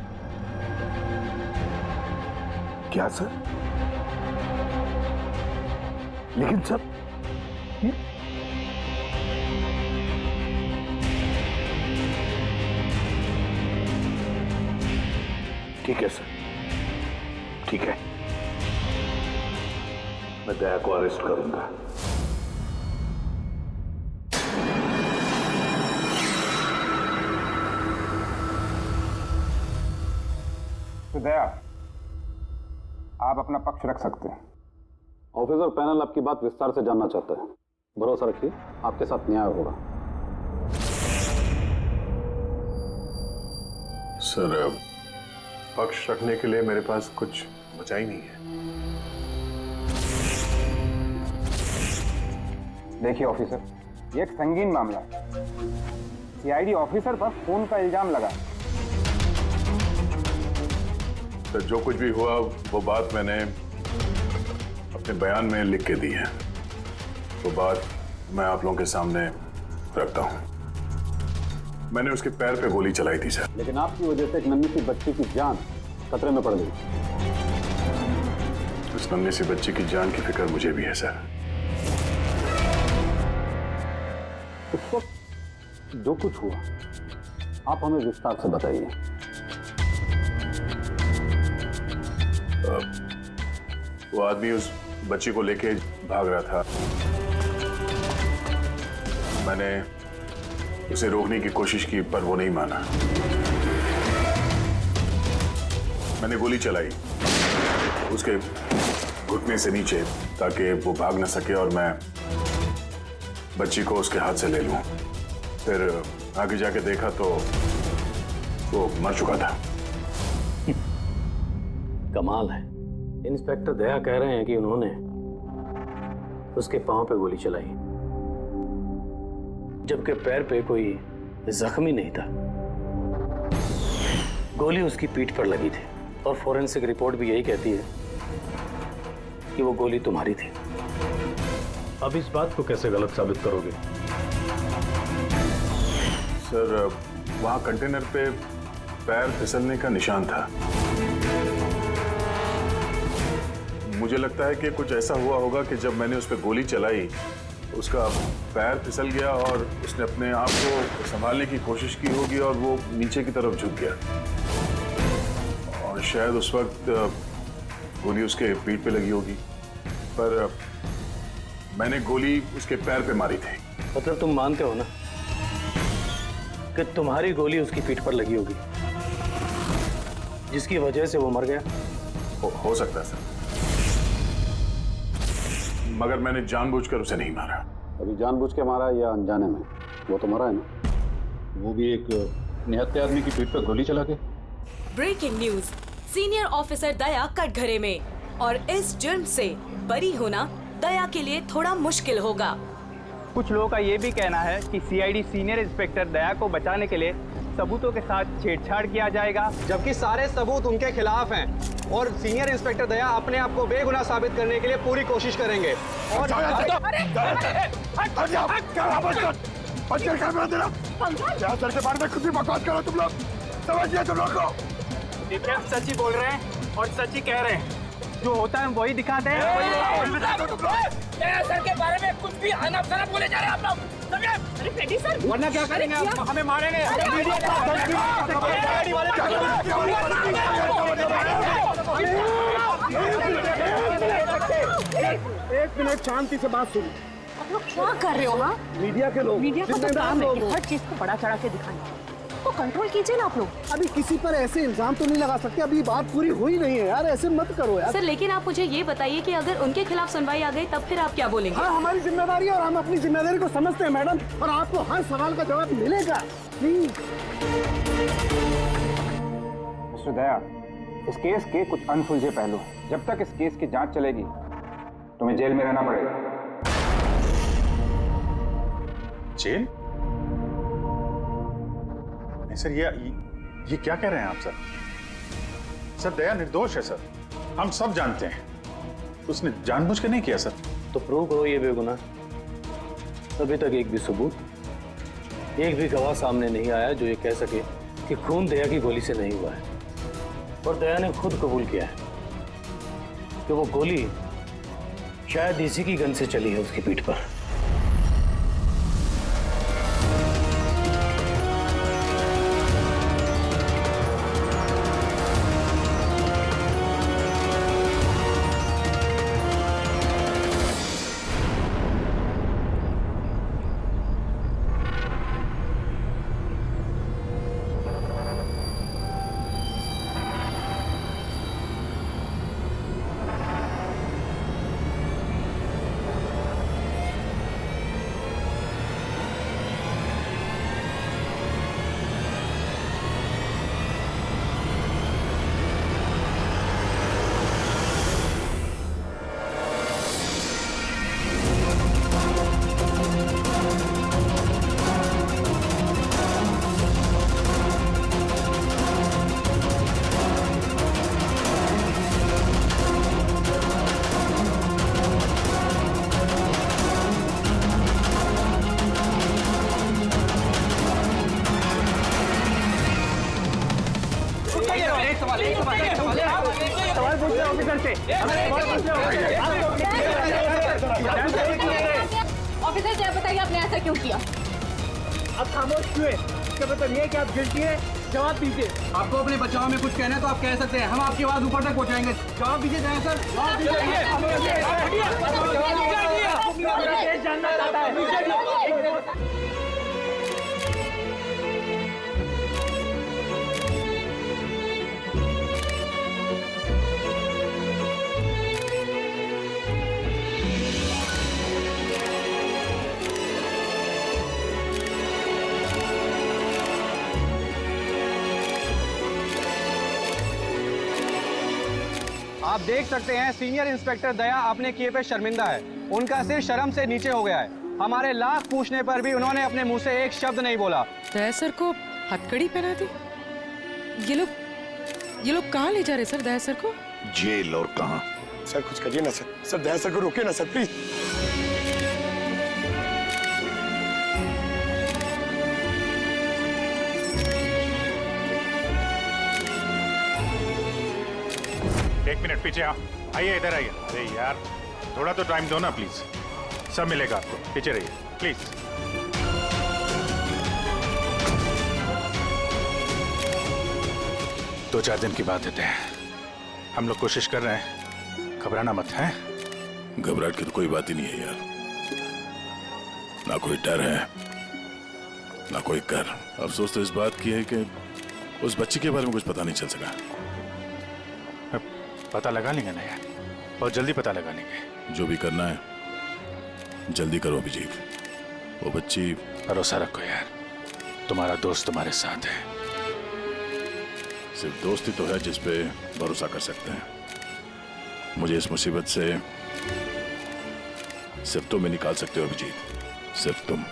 Speaker 7: क्या सर? लेकिन सर ठीक है सर, ठीक है, मैं दया को अरेस्ट करूंगा।
Speaker 5: तो दया, आप अपना पक्ष रख सकते हैं।
Speaker 15: ऑफिसर पैनल आपकी बात विस्तार से जानना चाहता है। भरोसा रखिए, आपके साथ न्याय होगा।
Speaker 16: सर, पक्ष रखने के लिए मेरे पास कुछ बचा ही नहीं है।
Speaker 5: देखिए ऑफिसर, ये एक संगीन मामला है। सीआईडी ऑफिसर पर खून का इल्जाम लगा।
Speaker 16: सर, जो कुछ भी हुआ वो बात मैंने अपने बयान में लिख के दी है। वो बात मैं आप लोगों के सामने रखता हूं। मैंने उसके पैर पे गोली चलाई थी सर।
Speaker 15: लेकिन आपकी वजह से एक नन्ही सी बच्ची की जान खतरे में पड़ गई।
Speaker 16: उस नन्ही सी बच्ची की जान की फिक्र मुझे भी है सर।
Speaker 15: उस वक्त जो कुछ हुआ आप हमें विस्तार से बताइए।
Speaker 16: वो आदमी उस बच्ची को लेके भाग रहा था। मैंने उसे रोकने की कोशिश की पर वो नहीं माना। मैंने गोली चलाई उसके घुटने से नीचे ताकि वो भाग न सके और मैं बच्ची को उसके हाथ से ले लूं। फिर आगे जाके देखा तो वो मर चुका था।
Speaker 15: कमाल है, इंस्पेक्टर दया कह रहे हैं कि उन्होंने उसके पांव पे गोली चलाई जबकि पैर पे कोई जख्मी नहीं था। गोली उसकी पीठ पर लगी थी और फोरेंसिक रिपोर्ट भी यही कहती है कि वो गोली तुम्हारी थी।
Speaker 24: अब इस बात को कैसे गलत साबित करोगे?
Speaker 16: सर, वहां कंटेनर पे पैर फिसलने का निशान था। मुझे लगता है कि कुछ ऐसा हुआ होगा कि जब मैंने उस पर गोली चलाई उसका पैर फिसल गया और उसने अपने आप को संभालने की कोशिश की होगी और वो नीचे की तरफ झुक गया और शायद उस वक्त गोली उसके पीठ पे लगी होगी। पर मैंने गोली उसके पैर पे मारी थी।
Speaker 15: मतलब तुम मानते हो ना कि तुम्हारी गोली उसकी पीठ पर लगी होगी जिसकी वजह से वो मर गया?
Speaker 16: हो सकता है सर, मगर मैंने जानबूझकर उसे नहीं मारा।
Speaker 15: अभी जानबूझ के मारा या अनजाने में? वो तो मरा है ना, वो भी एक निहत्थे आदमी की पीठ पर गोली चला के।
Speaker 25: ब्रेकिंग न्यूज, सीनियर ऑफिसर दया कटघरे में और इस जुर्म से बरी होना दया के लिए थोड़ा मुश्किल होगा।
Speaker 26: कुछ लोगों का ये भी कहना है कि सीआईडी सीनियर इंस्पेक्टर दया को बचाने के लिए सबूतों के साथ छेड़छाड़ किया जाएगा, जबकि सारे सबूत उनके खिलाफ हैं और सीनियर इंस्पेक्टर दया अपने आप को बेगुनाह साबित करने के लिए पूरी कोशिश करेंगे। और
Speaker 19: सर के बारे में खुद भी बकवास करो तुम लोग, समझिए तुम लोग को।
Speaker 26: देखिए, हम सच ही बोल रहे हैं और सच ही कह रहे हैं। जो होता है वही दिखाते हैं।
Speaker 27: सर के बारे में कुछ भी अनाप-शनाप बोले जा रहे हैं आप लोग। अरे पेटी सर,
Speaker 26: वरना क्या करेंगे आप? हमें मारेंगे।
Speaker 19: एक मिनट शांति से बात सुनो।
Speaker 27: आप लोग क्या कर रहे हो? हाँ,
Speaker 19: मीडिया के लोग,
Speaker 27: मीडिया को तो काम है कि हर चीज को बड़ा चढ़ा के दिखाना, तो कंट्रोल कीजिए ना आप लोग।
Speaker 19: अभी किसी पर ऐसे इल्जाम तो नहीं लगा सकते, अभी बात पूरी हुई नहीं है यार, ऐसे मत करो यार।
Speaker 25: सर, लेकिन आप मुझे ये बताइए कि अगर उनके खिलाफ सुनवाई आ गई तब फिर आप क्या बोलेंगे?
Speaker 19: हाँ, हमारी जिम्मेदारी है और हम अपनी जिम्मेदारी को समझते हैं मैडम, और आपको हर सवाल का जवाब मिलेगा।
Speaker 5: मिस्टर दया, इस केस के कुछ अनसुलझे पहलू हैं। जब तक इस केस की जांच चलेगी तुम्हें जेल में रहना पड़ेगा।
Speaker 13: जेल? नहीं सर, ये क्या कह रहे हैं आप सर?
Speaker 14: सर दया निर्दोष है सर, हम सब जानते हैं। उसने जानबूझ के नहीं किया सर।
Speaker 24: तो प्रूव करो ये बेगुनाह। अभी तक एक भी सबूत, एक भी गवाह सामने नहीं आया जो ये कह सके कि खून दया की गोली से नहीं हुआ है। और दया ने खुद कबूल किया है कि वो गोली शायद इसी की गन से चली है उसकी पीठ पर।
Speaker 27: ऑफिसर क्या बताइए आपने ऐसा क्यों किया?
Speaker 26: आप खामोश क्यों हैं? इसका मतलब ये है कि आप गिल्टी हैं। जवाब दीजिए। आपको अपने बचाव में कुछ कहना है तो आप कह सकते हैं, हम आपकी आवाज ऊपर तक पहुंचाएंगे। जवाब दीजिए दया सर। जवाब दीजिए। जानना चाहता है। आप देख सकते हैं सीनियर इंस्पेक्टर दया अपने किए पे शर्मिंदा है। उनका सिर शर्म से नीचे हो गया है। हमारे लाख पूछने पर भी उन्होंने अपने मुंह से एक शब्द नहीं बोला।
Speaker 10: दया सर को हथकड़ी पहना दी। ये लोग कहाँ ले जा रहे सर दया सर को?
Speaker 19: जेल और कहाँ? सर कुछ करिए ना सर। सर दया सर को रोकिए ना सर प्लीज।
Speaker 14: एक मिनट पीछे आओ। आइए इधर आइए। अरे यार थोड़ा तो टाइम दो ना प्लीज। सब मिलेगा आपको, पीछे रहिए प्लीज। दो चार दिन की बात देते हैं। हम लोग कोशिश कर रहे हैं, घबराना मत है।
Speaker 2: घबराहट की तो कोई बात ही नहीं है यार। ना कोई डर है ना कोई कर। अफसोस तो इस बात की है कि उस बच्ची के बारे में कुछ पता नहीं चल सका।
Speaker 14: पता लगा लेंगे ना यार, बहुत जल्दी पता लगा लेंगे।
Speaker 2: जो भी करना है जल्दी करो अभिजीत। वो बच्ची।
Speaker 14: भरोसा रखो यार, तुम्हारा दोस्त तुम्हारे साथ है।
Speaker 2: सिर्फ दोस्त ही तो है जिस पे भरोसा कर सकते हैं। मुझे इस मुसीबत से सिर्फ तुम ही निकाल सकते हो अभिजीत, सिर्फ तुम।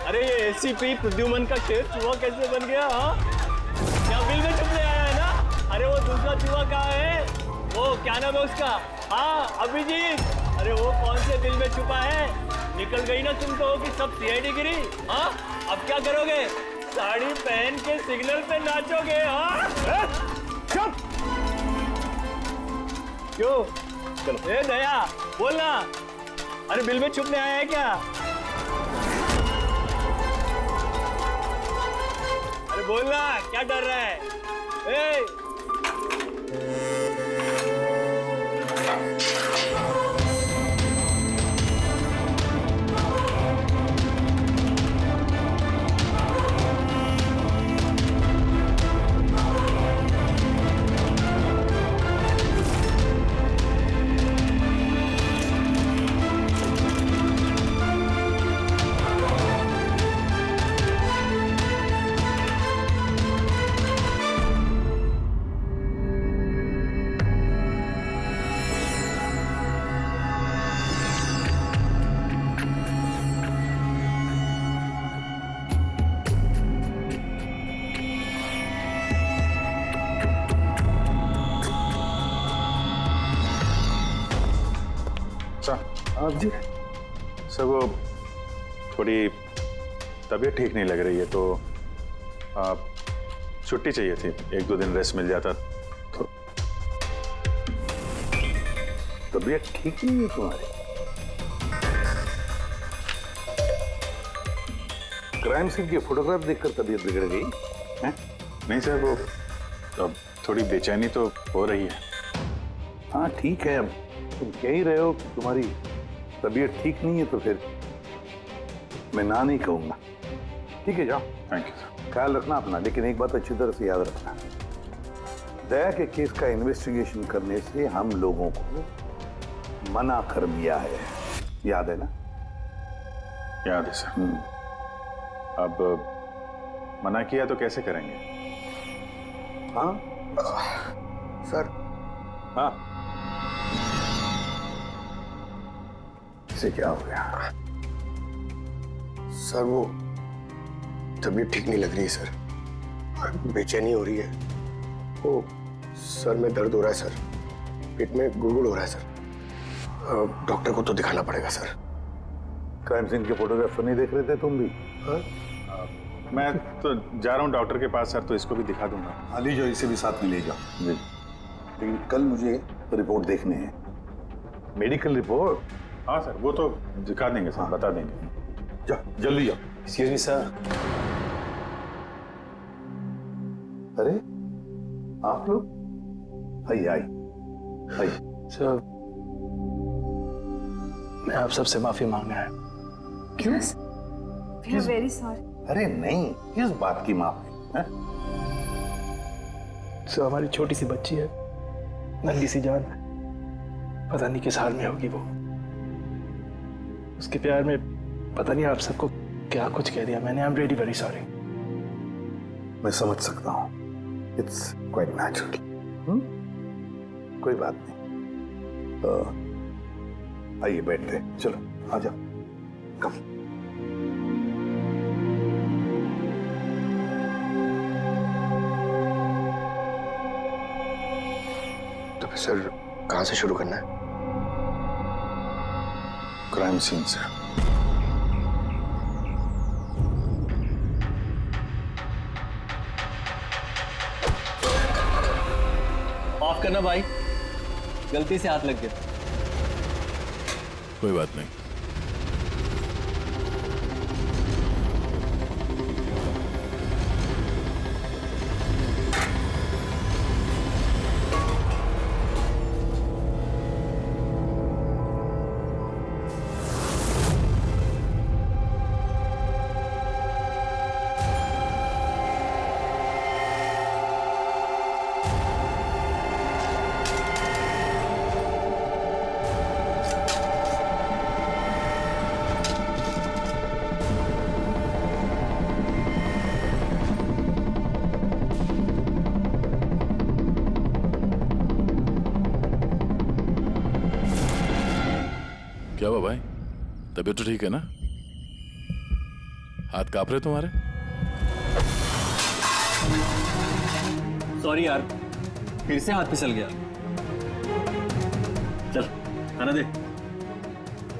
Speaker 24: अरे ये एसीपी प्रद्युमन का शेर चूहा कैसे बन गया? हाँ, क्या बिल में छुपने आया है ना? अरे वो दूसरा चूहा कहाँ है? वो क्या नाम है उसका? हाँ अभिजीत। अरे वो कौन से बिल में छुपा है? निकल गई ना तुम तो कि सब सीआईडी गिरी। हाँ, अब क्या करोगे? साड़ी पहन के सिग्नल पे नाचोगे? हाँ, चुप। क्यों? चलो ए दया बोलना। अरे बिल में छुपने आया है क्या? अरे बोलना, क्या डर रहा है? ए!
Speaker 13: जी सर, वो थोड़ी तबीयत ठीक नहीं लग रही है तो छुट्टी चाहिए थी। 1-2 दिन रेस्ट मिल जाता तो।
Speaker 7: तबीयत ठीक नहीं है तुम्हारी? क्राइम सीन की फोटोग्राफ देखकर तबीयत बिगड़ गई है?
Speaker 13: नहीं सर, वो अब थोड़ी बेचैनी तो हो रही है।
Speaker 7: हाँ ठीक है, अब तुम कह ही रहे हो कि तुम्हारी तबीयत ठीक नहीं है तो फिर मैं ना नहीं कहूंगा। ठीक है, जाओ।
Speaker 13: Thank you sir.
Speaker 7: ख्याल रखना अपना, लेकिन एक बात अच्छी तरह से याद रखना, दया के केस का इन्वेस्टिगेशन करने से हम लोगों को मना कर दिया है, याद है ना?
Speaker 13: याद है सर। अब मना किया तो कैसे करेंगे?
Speaker 7: हाँ
Speaker 19: सर।
Speaker 7: हाँ, इसे क्या हो गया?
Speaker 19: सर वो तबीयत ठीक नहीं लग रही है सर, बेचैनी हो रही है। वो सर में दर्द हो रहा है सर, पेट में गुड़गुड़ हो रहा है सर। डॉक्टर को तो दिखाना पड़ेगा सर।
Speaker 7: क्राइम सीन के फोटोग्राफ नहीं देख रहे थे तुम भी?
Speaker 19: हाँ?
Speaker 13: मैं तो जा रहा हूँ डॉक्टर के पास सर, तो इसको भी दिखा दूंगा।
Speaker 7: हाँ ले जाओ, इसे भी साथ में ले जाओ। जी, लेकिन कल मुझे रिपोर्ट देखने हैं। Medical report?
Speaker 13: हाँ सर, वो तो दिखा देंगे सर, बता देंगे।
Speaker 7: जाओ जल्दी जाओ।
Speaker 6: Excuse me sir.
Speaker 7: अरे आप लोग? आइए आइए आइए।
Speaker 6: सर मैं आप सबसे माफी मांगना है।
Speaker 7: क्यों?
Speaker 9: Very sorry.
Speaker 7: अरे नहीं, किस बात की माफी है?
Speaker 6: सर हमारी छोटी सी बच्ची है, नन्ही सी जान, पता नहीं किस हाल में होगी वो। उसके प्यार में पता नहीं आप सबको क्या कुछ कह दिया मैंने। I am really very sorry.
Speaker 7: मैं समझ सकता हूँ, इट्स क्वाइट नेचुरल। कोई बात नहीं। आइए बैठते, चलो आ जाओ। कम।
Speaker 19: तो फिर सर कहाँ से शुरू करना है?
Speaker 13: क्राइम सीन से।
Speaker 24: माफ करना भाई, गलती से हाथ लग गया।
Speaker 2: कोई बात नहीं। क्या हुआ भाई, तबीयत तो ठीक है ना? हाथ कांप रहे तुम्हारे?
Speaker 26: सॉरी यार, फिर से हाथ फिसल गया। चल खाना दे।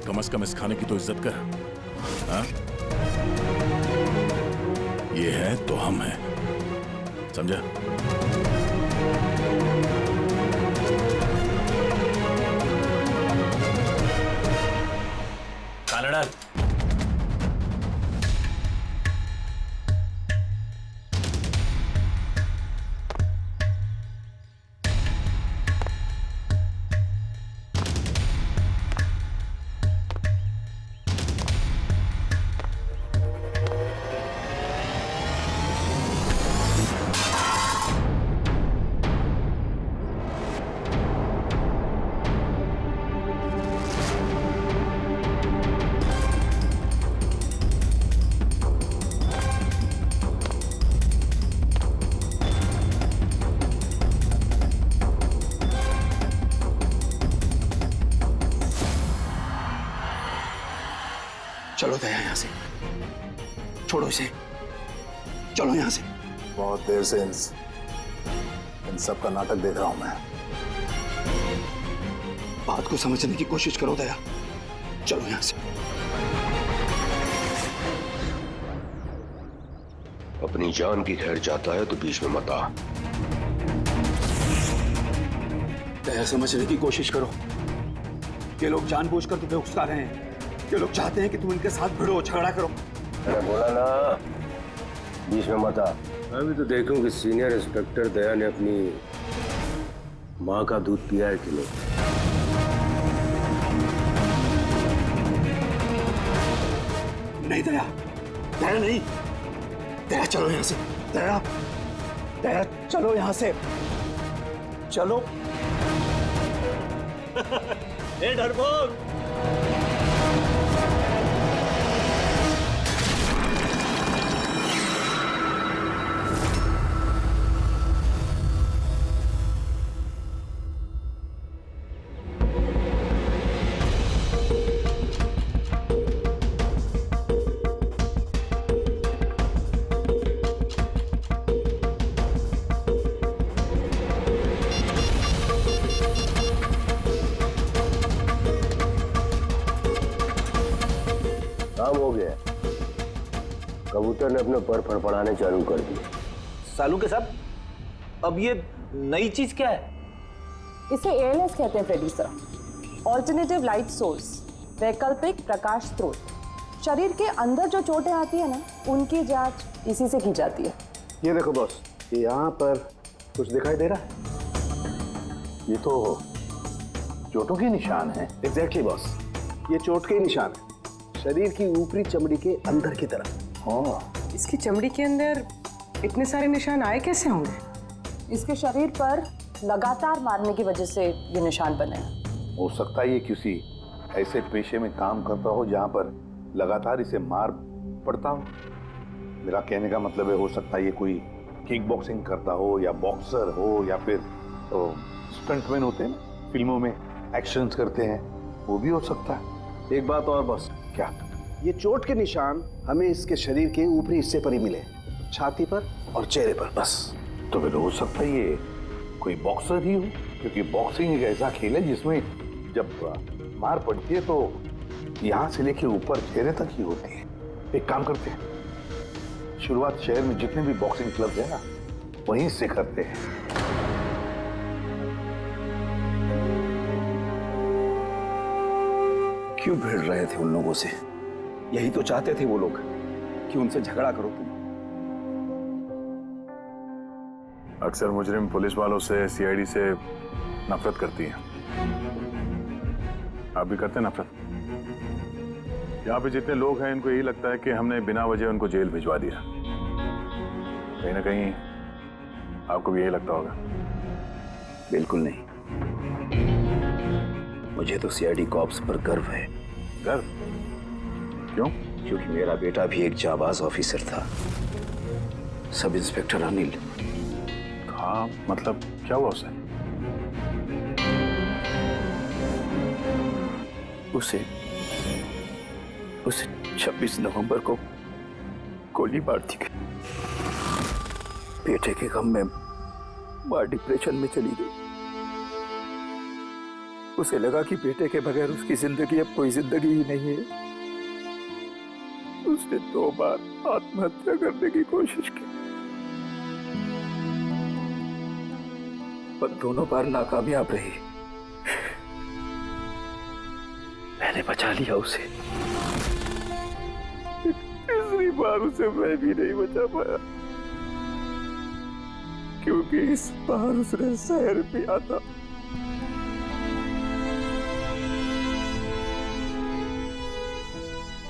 Speaker 2: कम से कम इस खाने की तो इज्जत कर। हाँ? ये है तो हम हैं, समझा?
Speaker 26: खाना डाल।
Speaker 19: चलो दया यहां से, छोड़ो इसे, चलो यहां से।
Speaker 7: बहुत देर से इन सब का नाटक देख रहा हूं मैं।
Speaker 19: बात को समझने की कोशिश करो दया, चलो यहां से।
Speaker 1: अपनी जान की खैर चाहता है तो बीच में मत आ।
Speaker 19: दया समझने की कोशिश करो। ये लोग जानबूझकर तुम्हें उकसा रहे हैं। ये लोग चाहते हैं कि तुम इनके साथ भिड़ो, झगड़ा करो।
Speaker 1: मैंने बोला ना बीच में मत आ। मैं भी तो देखूं कि सीनियर इंस्पेक्टर दया ने अपनी माँ का दूध पिया है कि नहीं।
Speaker 19: नहीं दया, दया नहीं। दया चलो यहां से, दया, दया चलो यहां से, चलो।
Speaker 26: ए डरपोक,
Speaker 1: काम हो गया। कबूतर ने अपने पर फड़फड़ाने चालू कर दिए।
Speaker 26: सालू के साहब, अब ये नई चीज क्या है?
Speaker 27: इसे ALS कहते हैं Freddy sir, alternative light source, वैकल्पिक प्रकाश स्रोत। शरीर के अंदर जो चोटें आती है ना, उनकी जांच इसी से की जाती है।
Speaker 19: ये देखो बॉस, यहाँ पर कुछ दिखाई दे रहा है?
Speaker 7: ये तो चोटों के निशान है।
Speaker 19: एग्जैक्टली बॉस, ये चोट के निशान है, शरीर की ऊपरी चमड़ी के अंदर की तरफ।
Speaker 10: हाँ, इसकी चमड़ी के अंदर इतने सारे निशान आए कैसे होंगे?
Speaker 27: इसके शरीर पर लगातार मारने की वजह से ये निशान बने हैं।
Speaker 7: हो सकता है ये किसी ऐसे पेशे में काम करता हो जहां पर लगातार इसे मार पड़ता हो। मेरा कहने का मतलब है, हो सकता है ये कोई किक बॉक्सिंग करता हो, या बॉक्सर हो, या फिर तो स्टंटमैन होते हैं ना, फिल्मों में एक्शंस करते हैं, वो भी हो सकता है।
Speaker 19: एक बात और बस,
Speaker 7: क्या?
Speaker 19: ये चोट के निशान हमें इसके शरीर के ऊपरी हिस्से पर ही मिले, छाती पर और चेहरे पर बस।
Speaker 7: तो फिर हो सकता है ये कोई बॉक्सर ही हो, क्योंकि बॉक्सिंग एक ऐसा खेल है जिसमें जब मार पड़ती है तो यहाँ से लेके ऊपर चेहरे तक ही होती है। एक काम करते हैं, शुरुआत शहर में जितने भी बॉक्सिंग क्लब है ना, वहीं से करते हैं।
Speaker 19: क्यों भिड़ रहे थे उन लोगों से? यही तो चाहते थे वो लोग कि उनसे झगड़ा करो तुम।
Speaker 16: अक्सर मुजरिम पुलिस वालों से, CID से नफरत करती हैं। आप भी करते हैं नफरत? यहाँ पे जितने लोग हैं, इनको यही लगता है कि हमने बिना वजह उनको जेल भिजवा दिया। कहीं ना कहीं आपको भी यही लगता होगा।
Speaker 19: बिल्कुल नहीं, मुझे तो CID कॉप्स पर गर्व है।
Speaker 16: गर्व? क्यों?
Speaker 19: क्योंकि मेरा बेटा भी एक जाबाज ऑफिसर था, सब इंस्पेक्टर अनिल।
Speaker 16: हाँ, मतलब क्या हुआ उसे?
Speaker 19: उसे 26 नवंबर को
Speaker 3: गोली मार दी गई। बेटे के गम में मां डिप्रेशन में चली गई। उसे लगा कि बेटे के बगैर उसकी जिंदगी अब कोई जिंदगी ही नहीं है। उसने 2 बार आत्महत्या करने की कोशिश की, पर दोनों बार नाकामयाब रही। मैंने बचा लिया उसे। तीसरी बार उसे मैं भी नहीं बचा पाया, क्योंकि इस बार उसने जहर पिया था।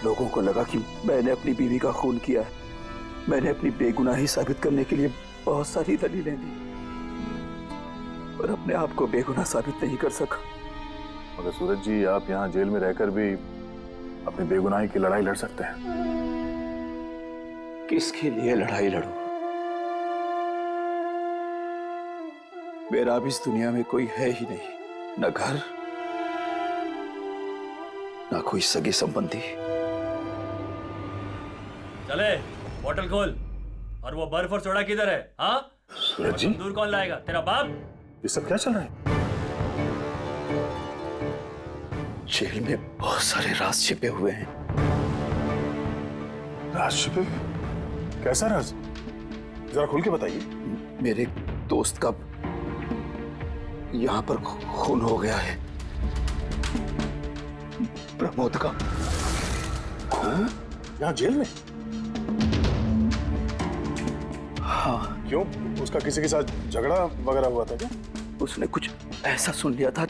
Speaker 3: लोगों को लगा कि मैंने अपनी बीवी का खून किया है। मैंने अपनी बेगुनाही साबित करने के लिए बहुत सारी दलीलें दी, पर अपने आप को बेगुनाह साबित नहीं कर सका।
Speaker 16: मगर सूरज जी, आप यहाँ जेल में रहकर भी अपनी बेगुनाही की लड़ाई लड़ सकते हैं।
Speaker 3: किसके लिए लड़ाई लड़ूं? मेरा अब इस दुनिया में कोई है ही नहीं, न घर, न कोई सगे संबंधी।
Speaker 4: चले, बोतल खोल। और वो बर्फ और सोडा किधर है? हाँ
Speaker 16: सूरज जी,
Speaker 4: दूर कौन लाएगा? तेरा बाप?
Speaker 16: ये सब क्या चल रहा है?
Speaker 3: जेल में बहुत सारे राज छिपे हुए हैं।
Speaker 16: राज छिपे? कैसा राज? जरा खुल के बताइए।
Speaker 3: मेरे दोस्त का यहाँ पर खून हो गया है। प्रमोद का।
Speaker 16: खून? यहाँ जेल में?
Speaker 3: हाँ।
Speaker 16: क्यों? उसका किसी के साथ झगड़ा वगैरह हुआ था क्या?
Speaker 3: उसने कुछ ऐसा सुन लिया था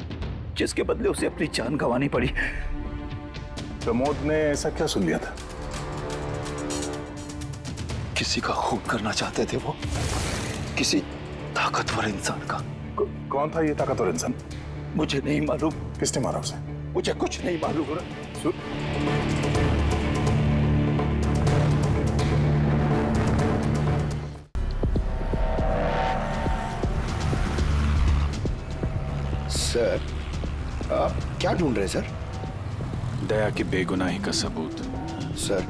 Speaker 3: जिसके बदले उसे अपनी जान गंवानी पड़ी।
Speaker 16: प्रमोद ने ऐसा क्या सुन लिया था?
Speaker 3: किसी का खून करना चाहते थे वो, किसी ताकतवर इंसान का।
Speaker 16: कौन था ये ताकतवर इंसान?
Speaker 3: मुझे नहीं मालूम।
Speaker 16: किसने मारा उसे?
Speaker 3: मुझे कुछ नहीं मालूम।
Speaker 19: सर, आप क्या ढूंढ रहे हैं सर?
Speaker 13: दया की बेगुनाही का सबूत।
Speaker 19: सर,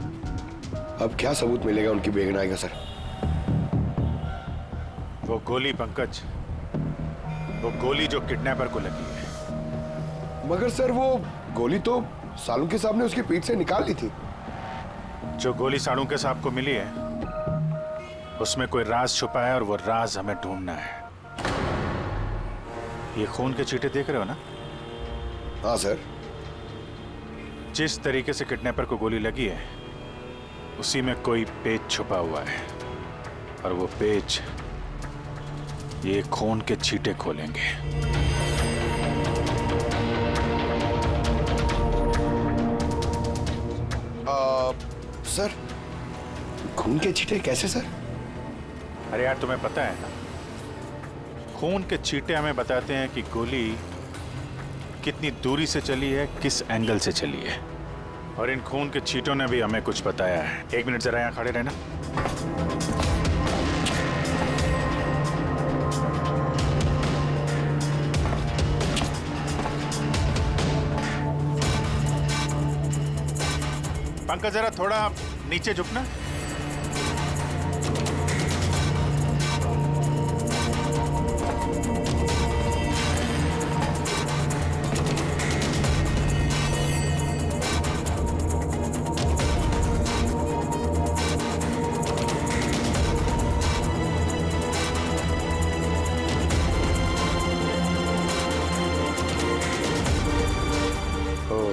Speaker 19: अब क्या सबूत मिलेगा उनकी बेगुनाही का सर?
Speaker 2: वो गोली पंकज, वो गोली जो किडनैपर को लगी है।
Speaker 19: मगर सर, वो गोली तो सालुंके साहब ने उसकी पीठ से निकाल ली थी।
Speaker 2: जो गोली सालुंके साहब को मिली है, उसमें कोई राज छुपा है और वो राज हमें ढूंढना है। ये खून के चीटे देख रहे हो ना?
Speaker 19: हाँ सर।
Speaker 2: जिस तरीके से किडनैपर को गोली लगी है, उसी में कोई पेच छुपा हुआ है, और वो पेच ये खून के छींटे खोलेंगे।
Speaker 19: सर, खून के छींटे कैसे सर?
Speaker 2: अरे यार, तुम्हें पता है ना, खून के छींटे हमें बताते हैं कि गोली कितनी दूरी से चली है, किस एंगल से चली है। और इन खून के छींटों ने भी हमें कुछ बताया है। 1 मिनट जरा यहाँ खड़े रहना। पंकज, जरा थोड़ा नीचे झुकना।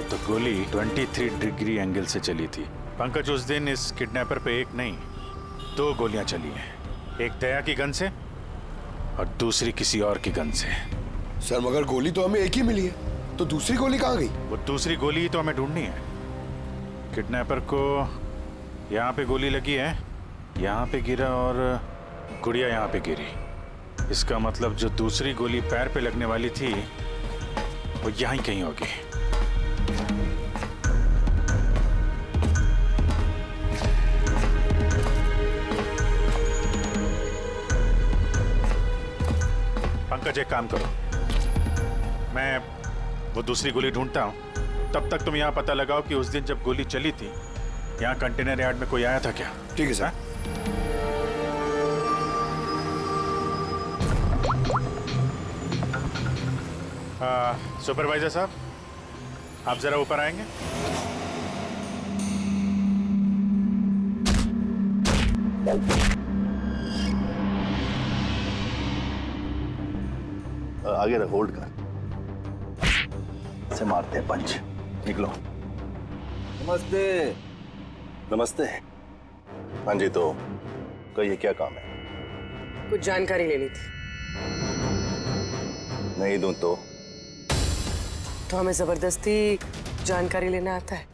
Speaker 2: तो गोली 23 डिग्री एंगल से चली थी। पंकज, उस दिन इस किडनैपर पे 1 नहीं 2 गोलियां चली हैं। एक दया की गन से और दूसरी किसी और की गन से।
Speaker 19: सर, मगर गोली तो हमें एक ही मिली है, तो दूसरी गोली कहाँ गई?
Speaker 2: वो दूसरी गोली तो हमें ढूंढनी है। किडनैपर को यहाँ पे गोली लगी है, यहाँ पे गिरा, और गुड़िया यहाँ पे गिरी। इसका मतलब जो दूसरी गोली पैर पे लगने वाली थी, वो यहीं कहीं होगी। पंकज, एक काम करो, मैं वो दूसरी गोली ढूंढता हूं, तब तक तुम यहां पता लगाओ कि उस दिन जब गोली चली थी
Speaker 14: यहाँ कंटेनर यार्ड में कोई आया था क्या?
Speaker 7: ठीक है सर।
Speaker 14: सुपरवाइजर साहब, आप जरा ऊपर आएंगे?
Speaker 7: आगे रख, होल्ड कर, से मारते हैं पंच। निकलो।
Speaker 11: नमस्ते।
Speaker 7: नमस्ते। हाँ जी, तो कहिए क्या काम है?
Speaker 10: कुछ जानकारी लेनी थी।
Speaker 7: नहीं दूं तो
Speaker 10: हमें जबरदस्ती जानकारी लेना आता है।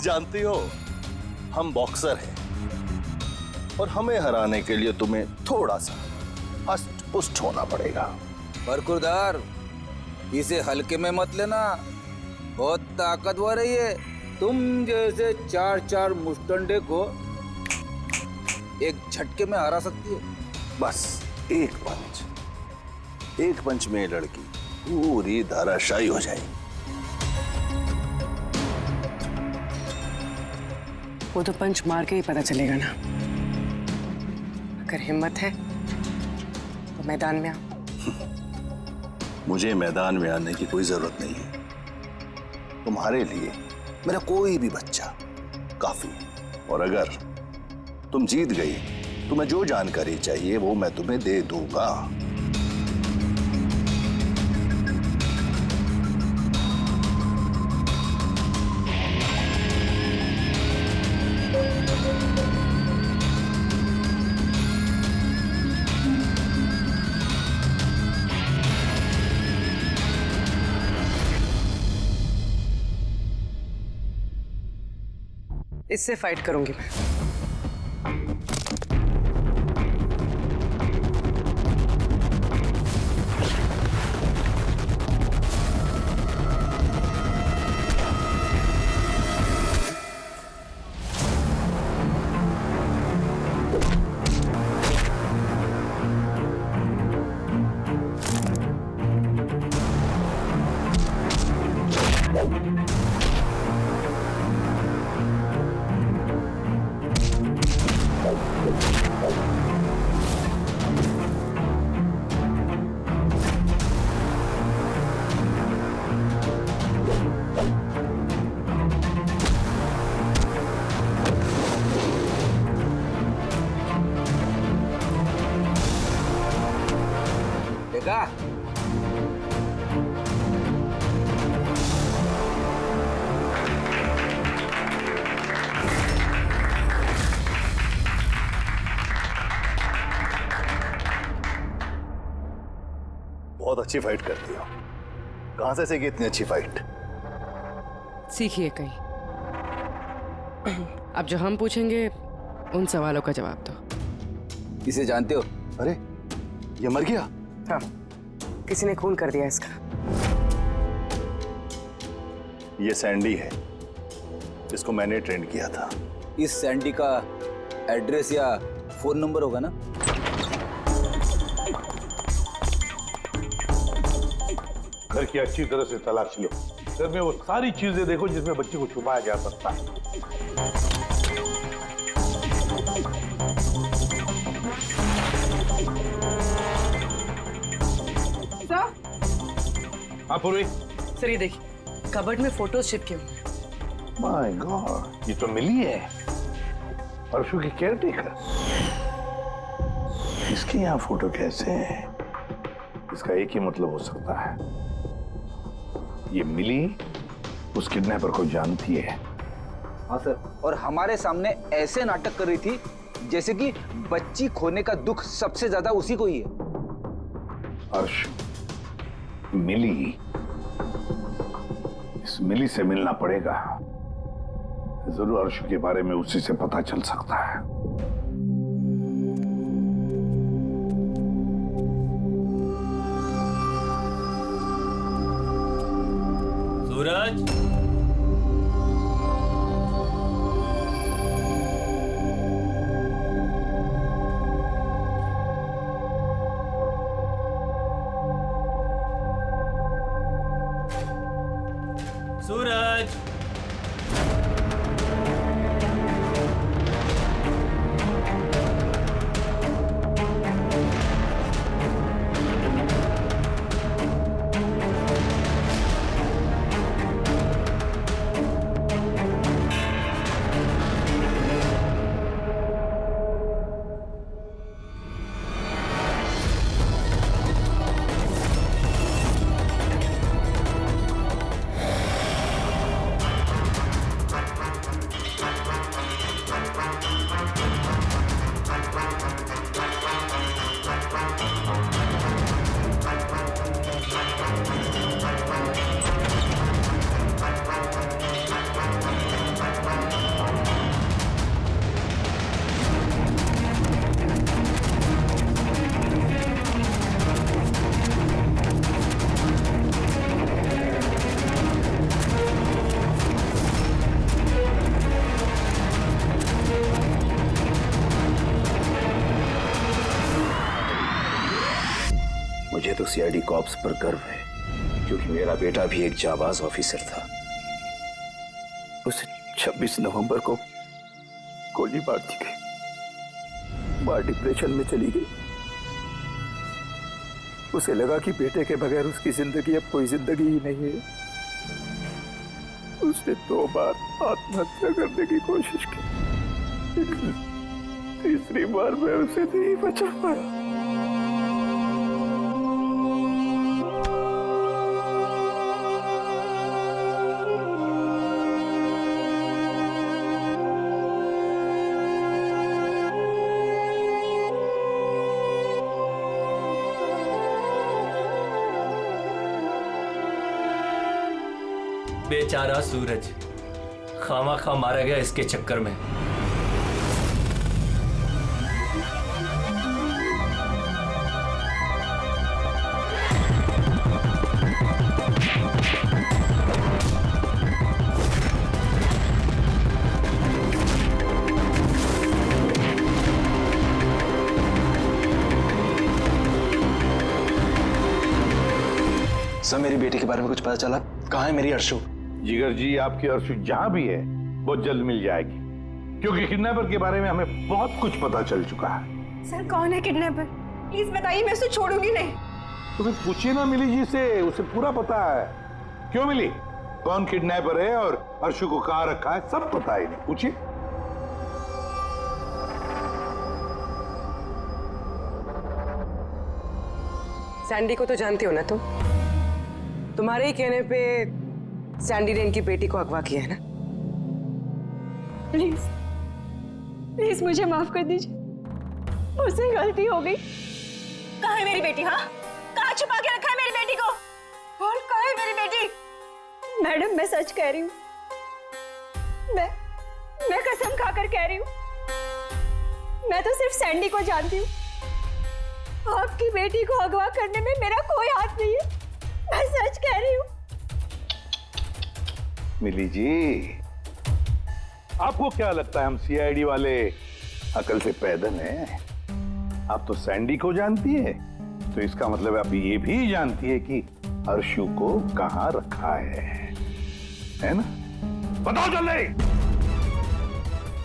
Speaker 7: जानती हो, हम बॉक्सर हैं और हमें हराने के लिए तुम्हें थोड़ा सा हष्ट पुष्ट होना पड़ेगा।
Speaker 11: बरकुरदार, इसे हल्के में मत लेना, बहुत ताकतवर है ये। तुम जैसे 4 मुस्टंडे को एक झटके में हरा सकती है।
Speaker 7: बस एक पंच में लड़की पूरी धराशायी हो जाएगी।
Speaker 10: वो तो पंच मार के ही पता चलेगा ना। अगर हिम्मत है तो मैदान में आओ।
Speaker 7: मुझे मैदान में आने की कोई जरूरत नहीं है। तुम्हारे लिए मेरा कोई भी बच्चा काफी है। और अगर तुम जीत गई, तुम्हें जो जानकारी चाहिए वो मैं तुम्हें दे दूंगा।
Speaker 10: इससे फाइट करूंगी मैं।
Speaker 11: देखा?
Speaker 7: बहुत अच्छी फाइट करती हो। कहां से सीखी इतनी अच्छी फाइट?
Speaker 10: सीखिए कहीं। अब जो हम पूछेंगे उन सवालों का जवाब दो।
Speaker 11: इसे जानते हो?
Speaker 7: अरे ये मर गया?
Speaker 10: हाँ, किसी ने खून कर दिया इसका।
Speaker 7: ये सैंडी है, जिसको मैंने ट्रेन किया था।
Speaker 11: इस सैंडी का एड्रेस या फोन नंबर होगा ना?
Speaker 7: घर की अच्छी तरह से तलाश लो। घर में वो सारी चीजें देखो जिसमें बच्चे को छुपाया जा सकता है। हाँ पूर्वी।
Speaker 10: सर ये देखिए, कबर्ड में फोटोज चिपके हुए हैं।
Speaker 7: माय गॉड, ये तो मिली है, अर्शु की केयरटेकर। इसके यहाँ फोटो कैसे है? इसका एक ही मतलब हो सकता है, ये मिली उस किडनैपर को जानती है।
Speaker 11: हाँ सर, और हमारे सामने ऐसे नाटक कर रही थी जैसे कि बच्ची खोने का दुख सबसे ज्यादा उसी को ही है।
Speaker 7: अर्शु, मिली, इस मिली से मिलना पड़ेगा। जरूर अर्शु के बारे में उसी से पता चल सकता है।
Speaker 4: सूरज, सूरज।
Speaker 3: मुझे तो सीआईडी कॉप्स पर गर्व है, क्योंकि मेरा बेटा भी एक जाबाज ऑफिसर था। उसे 26 नवंबर को गोली मार दी गई। मां डिप्रेशन में चली गई। उसे लगा कि बेटे के बगैर उसकी जिंदगी अब कोई जिंदगी ही नहीं है। उसने 2 बार आत्महत्या करने की कोशिश की, लेकिन तीसरी बार मैं उसे नहीं बचा पाया।
Speaker 4: बेचारा सूरज खामा खा मारा गया इसके चक्कर में।
Speaker 6: सर, मेरी बेटी के बारे में कुछ पता चला? कहाँ है मेरी अर्शु?
Speaker 7: जिगर जी, आपकी अर्शु जहां भी है बहुत जल्द मिल जाएगी, क्योंकि किडनैपर के बारे में हमें बहुत कुछ पता चल चुका है।
Speaker 27: सर, कौन है किडनैपर? प्लीज बताइए, मैं उसे छोड़ूंगी नहीं।
Speaker 7: तुम्हें पूछिए ना मिली जी से, उसे पूरा पता है। क्यों मिली? कौन किडनैपर है और अर्शु को कहाँ रखा है, सब पता है। नहीं पूछिए।
Speaker 10: सैंडी को तो जानते हो ना तुम? तुम्हारे ही कहने पे सैंडी ने इनकी बेटी को अगवा किया है ना?
Speaker 27: प्लीज प्लीज मुझे माफ कर दीजिए, मुझसे गलती हो गई। कहाँ है मेरी बेटी? हाँ, कहाँ छुपा के रखा है मेरी बेटी को? बोल, कहाँ है मेरी बेटी? मैडम, मैं सच कह रही हूँ। मैं कसम खाकर कह रही हूँ, मैं तो सिर्फ सैंडी को जानती हूँ। आपकी बेटी को अगवा करने में मेरा कोई हाथ नहीं है, मैं सच कह रही हूँ।
Speaker 7: मिली जी, आपको क्या लगता है हम सीआईडी वाले अकल से पैदल हैं? आप तो सैंडी को जानती है, तो इसका मतलब आप ये भी जानती है कि अर्शु को कहाँ रखा है ना? बताओ जल्दी।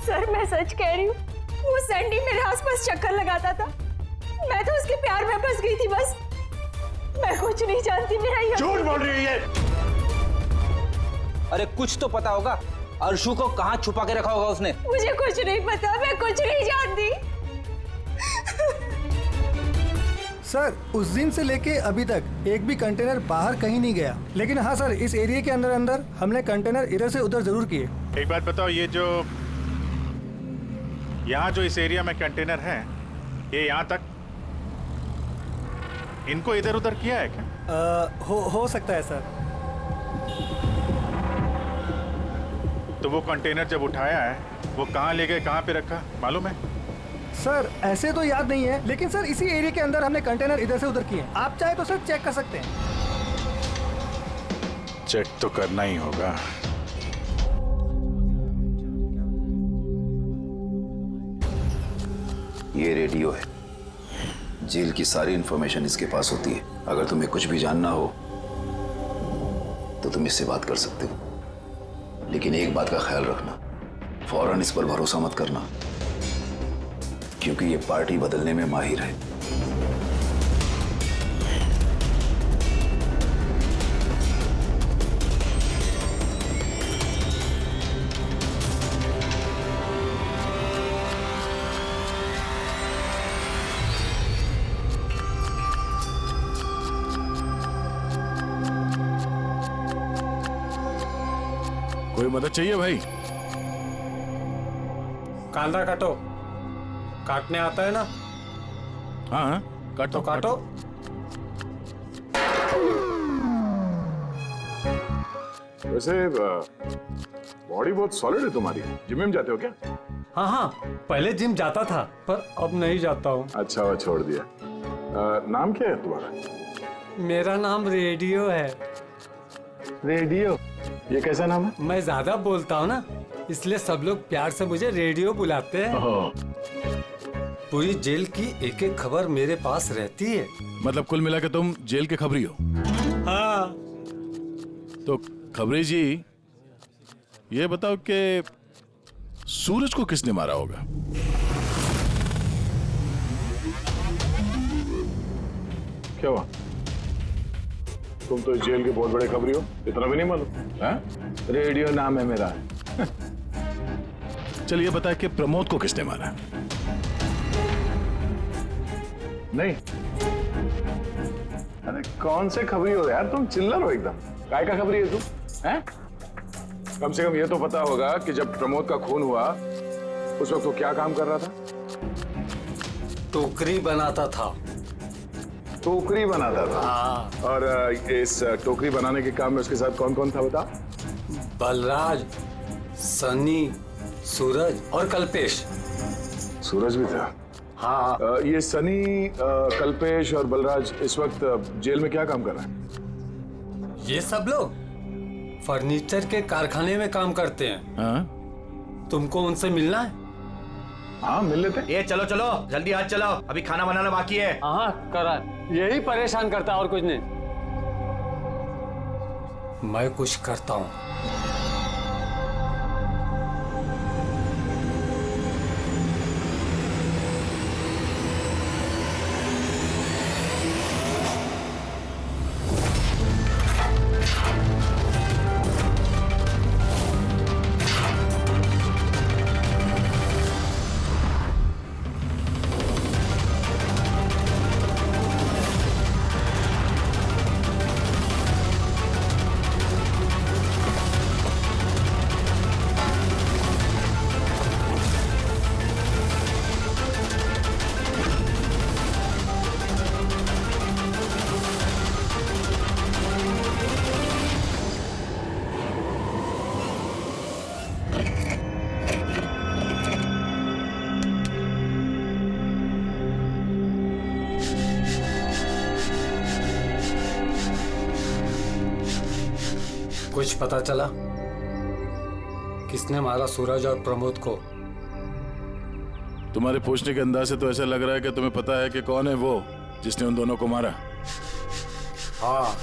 Speaker 27: सर, मैं सच कह रही हूँ, वो सैंडी मेरे आसपास चक्कर लगाता था, मैं तो उसके प्यार में फंस गई थी बस। मैं कुछ नहीं जानती। मेरा ये
Speaker 7: झूठ बोल रही है।
Speaker 11: अरे कुछ तो पता होगा, अर्शु को कहाँ छुपा के रखा होगा उसने?
Speaker 27: मुझे कुछ नहीं पता, मैं कुछ नहीं जानती।
Speaker 8: सर, उस दिन से लेके अभी तक एक भी कंटेनर बाहर कहीं नहीं गया, लेकिन हाँ सर, इस एरिया के अंदर अंदर हमने कंटेनर इधर से उधर जरूर किए।
Speaker 14: एक बात बताओ, ये जो यहाँ जो इस एरिया में कंटेनर है, ये यहाँ तक इनको इधर उधर किया है क्या?
Speaker 8: हो सकता है सर।
Speaker 14: तो वो कंटेनर जब उठाया है, वो कहाँ ले गए, कहाँ पे रखा, मालूम है?
Speaker 8: सर, ऐसे तो याद नहीं है, लेकिन सर इसी एरिया के अंदर हमने कंटेनर इधर से उधर किए। आप चाहे तो सर चेक कर सकते हैं।
Speaker 14: चेक तो करना ही होगा।
Speaker 3: ये रेडियो है, जेल की सारी इंफॉर्मेशन इसके पास होती है। अगर तुम्हें कुछ भी जानना हो तो तुम इससे बात कर सकते हो।
Speaker 15: लेकिन एक बात का ख्याल रखना, फौरन इस पर भरोसा मत करना, क्योंकि ये पार्टी बदलने में माहिर है।
Speaker 2: कोई मदद चाहिए भाई?
Speaker 26: कांदा काटो। काटने आता है ना?
Speaker 2: हाँ हाँ, काटो
Speaker 26: काटो।
Speaker 16: वैसे बॉडी बहुत सॉलिड है तुम्हारी। जिम में जाते हो क्या?
Speaker 26: हाँ हाँ, पहले जिम जाता था पर अब नहीं जाता हूँ।
Speaker 16: अच्छा, वो छोड़ दिया। नाम क्या है तुम्हारा?
Speaker 26: मेरा नाम रेडियो है।
Speaker 16: रेडियो? ये कैसा नाम है?
Speaker 26: मैं ज्यादा बोलता हूँ ना, इसलिए सब लोग प्यार से मुझे रेडियो बुलाते हैं। पूरी जेल की एक एक खबर मेरे पास रहती है।
Speaker 2: मतलब कुल मिला के तुम जेल के खबरी हो?
Speaker 26: हाँ।
Speaker 2: तो खबरी जी, ये बताओ कि सूरज को किसने मारा होगा?
Speaker 16: क्या हुआ? तुम तो इस जेल के बहुत बड़े खबरी हो, इतना भी नहीं मालूम? रेडियो नाम है मेरा।
Speaker 2: चलिए बताए कि प्रमोद को किसने मारा?
Speaker 16: नहीं। अरे कौन से खबरी हो यार तुम? चिल्लर हो एकदम। काय का खबरी है तुम? हैं? कम से कम ये तो पता होगा कि जब प्रमोद का खून हुआ उस वक्त वो क्या काम कर रहा था?
Speaker 26: टोकरी बनाता था।
Speaker 16: टोकरी बनाता था?
Speaker 26: हाँ।
Speaker 16: और इस टोकरी बनाने के काम में उसके साथ कौन कौन था बता?
Speaker 26: बलराज, सनी, सूरज और कल्पेश।
Speaker 16: सूरज भी था?
Speaker 26: हाँ।
Speaker 16: ये सनी, कल्पेश और बलराज इस वक्त जेल में क्या काम कर रहे हैं?
Speaker 26: ये सब लोग फर्नीचर के कारखाने में काम करते हैं।
Speaker 2: हाँ?
Speaker 26: तुमको उनसे मिलना है?
Speaker 16: हाँ, मिल लेते।
Speaker 12: ये चलो चलो, जल्दी हाथ चलाओ, अभी खाना बनाना बाकी है।
Speaker 26: हाँ करा, यही परेशान करता और कुछ नहीं। मैं कुछ करता हूँ। कुछ पता चला किसने मारा सूरज और प्रमोद को?
Speaker 2: तुम्हारे पूछने के अंदाज से तो ऐसा लग रहा है कि तुम्हें पता है कि कौन है वो जिसने उन दोनों को मारा।
Speaker 26: हाँ।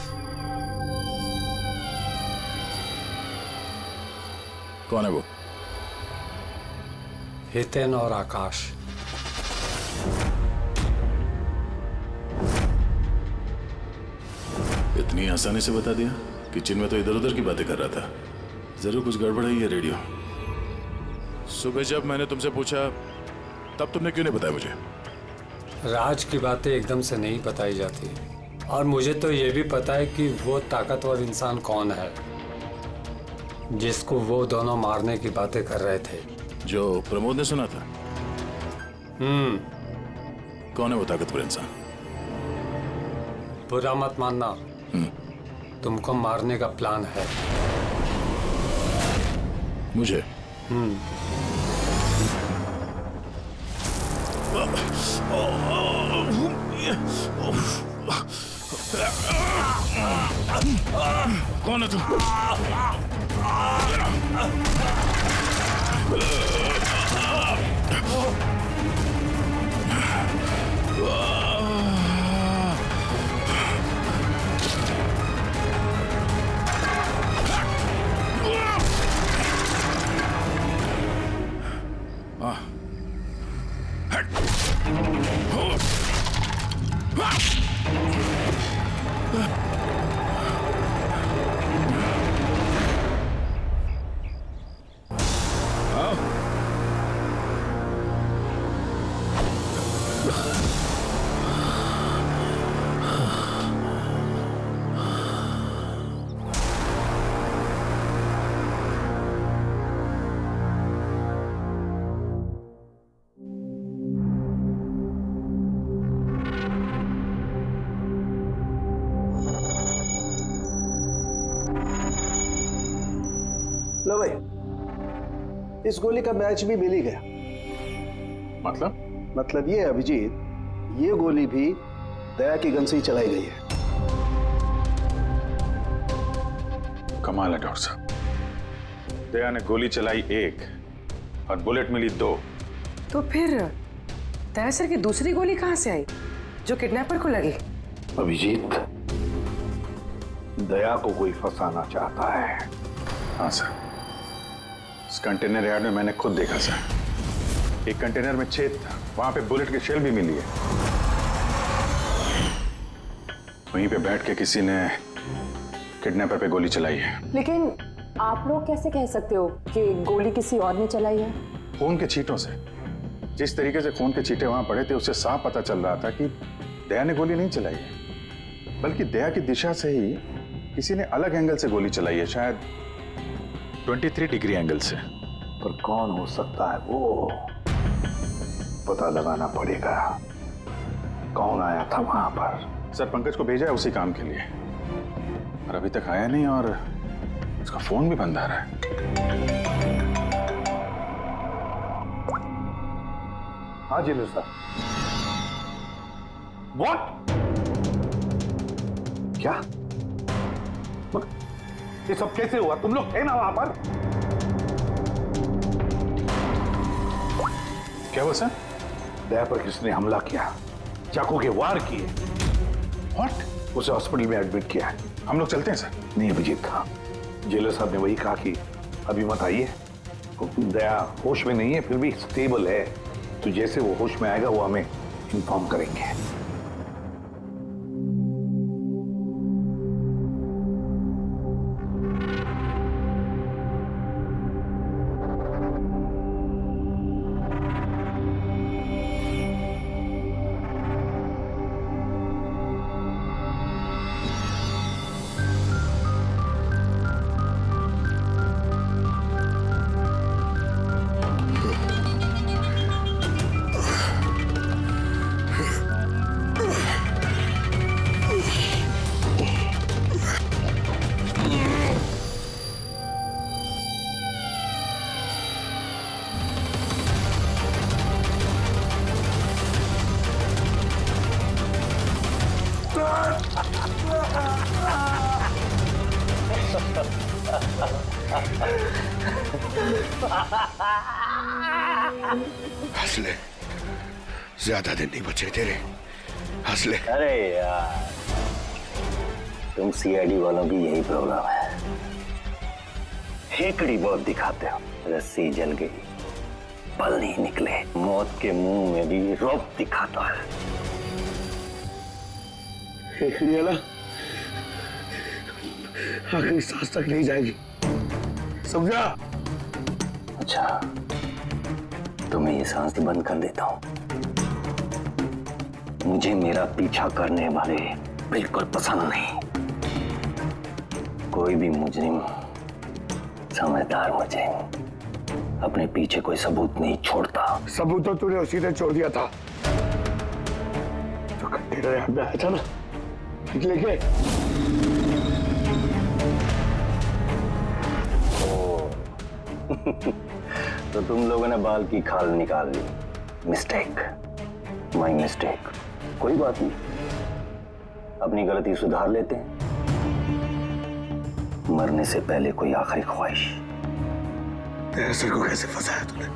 Speaker 2: कौन है वो?
Speaker 26: हितेन और आकाश।
Speaker 2: इतनी आसानी से बता दिया कि चिन्मय तो इधर उधर की बातें कर रहा था। जरूर कुछ गड़बड़ है ये रेडियो। सुबह जब मैंने तुमसे पूछा तब तुमने क्यों नहीं बताया मुझे?
Speaker 26: राज की बातें एकदम से नहीं बताई जाती, और मुझे तो ये भी पता है कि वो ताकतवर इंसान कौन है जिसको वो दोनों मारने की बातें कर रहे थे।
Speaker 2: जो प्रमोद ने सुना था? कौन है वो ताकतवर इंसान?
Speaker 26: बुरा मत मानना, तुमको मारने का प्लान है।
Speaker 2: मुझे? कौन है तुम?
Speaker 6: लो भाई, इस गोली का मैच भी मिल ही गया। मतलब ये अभिजीत, ये गोली भी दया की गन से ही चलाई गई है।
Speaker 13: कमाल है डॉक्टर साहब, दया ने गोली चलाई 1 और बुलेट मिली 2।
Speaker 10: तो फिर दया सर की दूसरी गोली कहां से आई जो किडनैपर को लगी?
Speaker 7: अभिजीत, दया को कोई फंसाना चाहता है।
Speaker 13: हाँ सर, इस कंटेनर यार्ड में मैंने खुद देखा सर। एक कंटेनर में छेद था, वहां पे बुलेट की शेल भी मिली है। वहीं पे बैठ के किसी ने किडनैपर पे गोली चलाई है।
Speaker 27: लेकिन आप लोग कैसे कह सकते हो कि गोली किसी और ने चलाई है?
Speaker 13: खून के छींटों से, जिस तरीके से खून के छींटे वहां पड़े थे उससे साफ पता चल रहा था कि दया ने गोली नहीं चलाई है, बल्कि दया की दिशा से ही किसी ने अलग एंगल से गोली चलाई है, शायद 23 डिग्री एंगल से।
Speaker 7: पर कौन हो सकता है वो पता लगाना पड़ेगा। कौन आया था वहां पर?
Speaker 13: सर, पंकज को भेजा है उसी काम के लिए, और अभी तक आया नहीं, और उसका फोन भी बंद आ रहा है।
Speaker 7: हाँ जी सर। व्हाट? क्या? ये सब कैसे हुआ? तुम लोग थे ना वहां पर?
Speaker 13: क्या हुआ सर?
Speaker 7: दया पर किसने हमला किया, चाकू के वार किए।
Speaker 13: व्हाट?
Speaker 7: उसे हॉस्पिटल में एडमिट किया है।
Speaker 13: हम लोग चलते हैं सर।
Speaker 7: नहीं अभिजीत, जेलर साहब ने वही कहा कि अभी मत आइए। दया होश में नहीं है, फिर भी स्टेबल है, तो जैसे वो होश में आएगा वो हमें इन्फॉर्म करेंगे।
Speaker 19: हंसले, ज्यादा दिन नहीं बचे तेरे। हंसले।
Speaker 1: अरे यार, तुम सीआईडी वालों की यही प्रॉब्लम है, हेकड़ी बहुत दिखाते हो। रस्सी जल गई, पल नहीं निकले, मौत के मुंह में भी रौब दिखाता है।
Speaker 19: हेकड़ी वाला आखिरी सांस तक नहीं जाएगी, समझा?
Speaker 1: अच्छा, तुम्हें ये सांस बंद कर देता हूं। मुझे मेरा पीछा करने वाले बिल्कुल पसंद नहीं। कोई भी मुजरिम, समझदार मुजरिम अपने पीछे कोई सबूत नहीं छोड़ता।
Speaker 19: सबूत तो तूने उसी ने छोड़ दिया था जो कंटेनर यहाँ पे आया था ना, लेके।
Speaker 1: तो तुम लोगों ने बाल की खाल निकाल ली। Mistake, my mistake. कोई बात नहीं, अपनी गलती सुधार लेते हैं। मरने से पहले कोई आखिरी ख्वाहिश।
Speaker 19: तेरे सर को कैसे फंसाया तूने?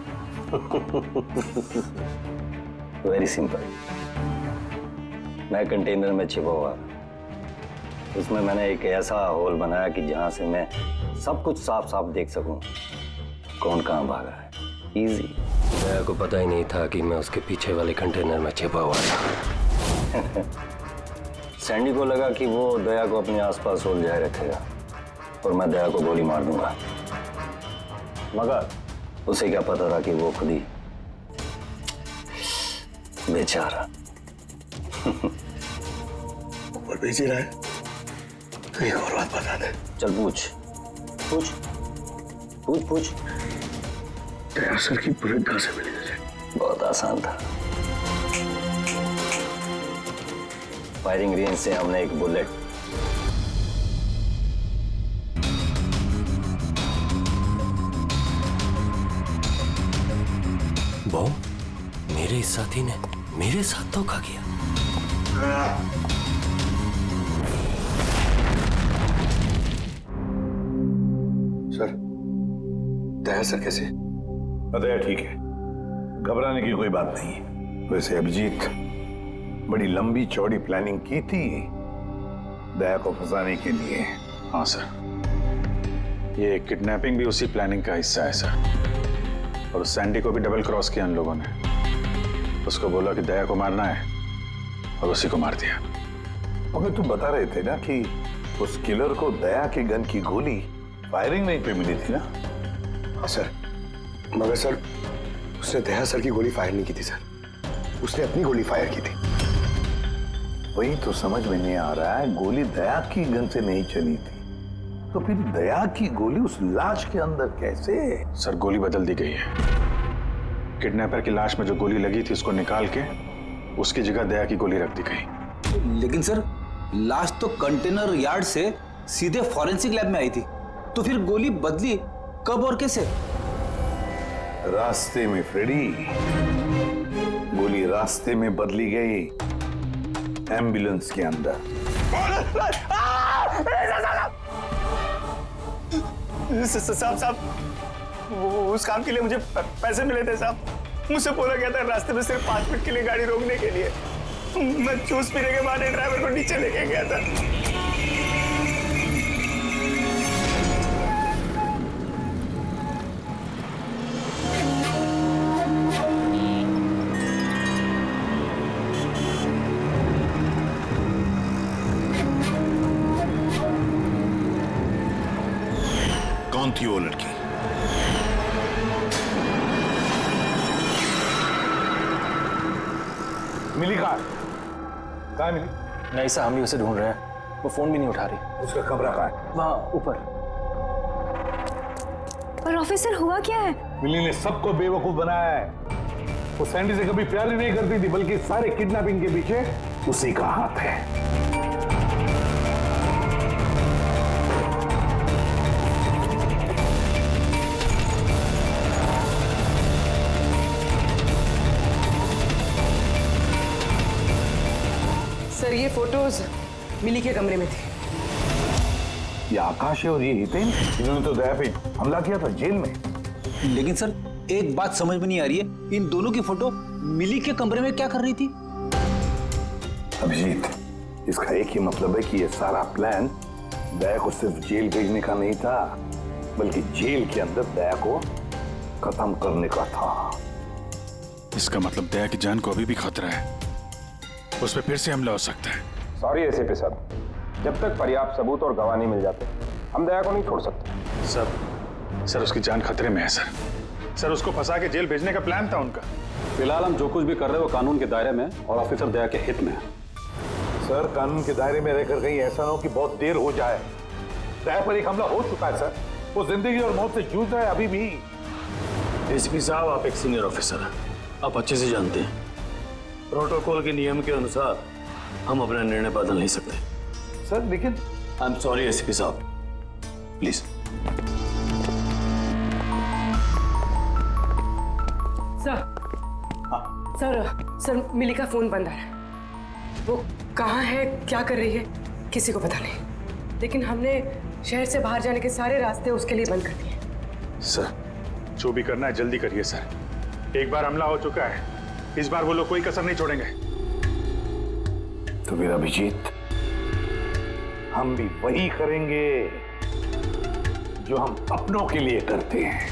Speaker 1: Very simple. मैं कंटेनर में छिपा हुआ, उसमें मैंने एक ऐसा होल बनाया कि जहां से मैं सब कुछ साफ साफ देख सकूं कौन कहां भागा है। इजी।
Speaker 17: दया को पता ही नहीं था कि मैं उसके पीछे वाले कंटेनर में छिपा हुआ था।
Speaker 1: सैंडी को लगा कि वो दया को अपने आसपास उलझाए रखेगा और मैं दया को गोली मार दूंगा, मगर उसे क्या पता था कि वो खुद ही बेचारा
Speaker 19: और बेची रहा है। एक और बात बता दे।
Speaker 1: चल पूछ पूछ पूछ पूछ।
Speaker 19: दया सर की बुलेट कहां से मिली तुझे?
Speaker 1: बहुत आसान था। फायरिंग रेंज से हमने एक बुलेट
Speaker 6: बॉम्ब मेरे इस साथी ने मेरे साथ धोखा किया।
Speaker 19: सर, दया सर कैसे?
Speaker 7: दया ठीक है, घबराने की कोई बात नहीं है। वैसे अभिजीत बड़ी लंबी चौड़ी प्लानिंग की थी दया को फंसाने के लिए।
Speaker 13: हाँ सर, ये किडनैपिंग भी उसी प्लानिंग का हिस्सा है सर। और सैंडी को भी डबल क्रॉस किया उन लोगों ने। उसको बोला कि दया को मारना है और उसी को मार दिया।
Speaker 7: मगर तुम बता रहे थे ना कि उस किलर को दया के गन की गोली फायरिंग नहीं पे मिली थी ना?
Speaker 19: हाँ सर, मगर सर उसने दया सर की गोली फायर नहीं की थी सर, उसने अपनी गोली फायर की थी।
Speaker 7: वही तो समझ में नहीं आ रहा है, गोली दया की गन से नहीं चली थी तो फिर दया की गोली उस लाश के अंदर कैसे?
Speaker 13: सर गोली बदल दी गई है। किडनैपर की लाश में जो गोली लगी थी उसको निकाल के उसकी जगह दया की गोली रख दी गई।
Speaker 11: लेकिन सर लाश तो कंटेनर यार्ड से सीधे फॉरेंसिक लैब में आई थी, तो फिर गोली बदली कब और कैसे?
Speaker 7: रास्ते में फ्रेडी, गोली रास्ते में बदली गई, एम्बुलेंस के अंदर।
Speaker 6: साहब, उस काम के लिए मुझे पैसे मिले थे साहब। मुझसे बोला गया था रास्ते में सिर्फ 5 मिनट के लिए गाड़ी रोकने के लिए। मैं जूस पीने के बाद ड्राइवर को नीचे लेके गया था।
Speaker 7: कौन थी वो लड़की? मिली कहाँ मिली?
Speaker 6: नहीं साहब, हम ही उसे ढूंढ रहे हैं, वो फोन भी नहीं उठा रही।
Speaker 7: उसका कमरा कहाँ है?
Speaker 6: वहाँ ऊपर।
Speaker 27: पर ऑफिसर हुआ क्या है?
Speaker 7: मिली ने सबको बेवकूफ बनाया है। वो सैंडी से कभी प्यार ही नहीं करती थी, बल्कि सारे किडनैपिंग के पीछे उसी का हाथ है।
Speaker 10: सर ये फोटोज मिली के कमरे में थे।
Speaker 7: ये आकाश है और ये हितेन, इन्होंने तो दया पे हमला किया था जेल में।
Speaker 11: लेकिन सर एक बात समझ में नहीं आ रही है, इन दोनों की फोटो मिली के कमरे में क्या कर रही थी?
Speaker 7: अभिजीत, इसका एक ही मतलब है कि ये सारा प्लान दया को सिर्फ जेल भेजने का नहीं था, बल्कि जेल के अंदर दया को खत्म करने का था।
Speaker 13: इसका मतलब दया की जान को अभी भी खतरा है, उस पर फिर से हमला हो सकता है।
Speaker 5: सॉरी एसीपी साहब, जब तक पर्याप्त सबूत और गवाह नहीं मिल जाते हम दया को नहीं छोड़ सकते।
Speaker 13: सर उसकी जान खतरे में है सर उसको फंसा के जेल भेजने का प्लान था उनका।
Speaker 15: फिलहाल हम जो कुछ भी कर रहे हैं वो कानून के दायरे में और ऑफिसर दया के हित में है।
Speaker 7: सर कानून के दायरे में रहकर कहीं ऐसा ना हो कि बहुत देर हो जाए। दया पर एक हमला हो चुका है सर, वो जिंदगी और मौत से जूझ रहा है अभी भी।
Speaker 24: एसीपी साहब, आप एक सीनियर ऑफिसर हैं, आप अच्छे से जानते हैं प्रोटोकॉल के नियम के अनुसार हम अपना निर्णय बदल नहीं सकते।
Speaker 7: सर लेकिन
Speaker 24: आई एम सॉरी एसीपी साहब, प्लीज।
Speaker 10: सर मिली का फोन बंद आ रहा है। वो कहाँ है, क्या कर रही है, किसी को पता नहीं। लेकिन हमने शहर से बाहर जाने के सारे रास्ते उसके लिए बंद कर दिए।
Speaker 13: सर जो भी करना है जल्दी करिए सर, एक बार हमला हो चुका है, इस बार वो लोग कोई कसर नहीं छोड़ेंगे।
Speaker 7: तो फिर अभिजीत, हम भी वही करेंगे जो हम अपनों के लिए करते हैं।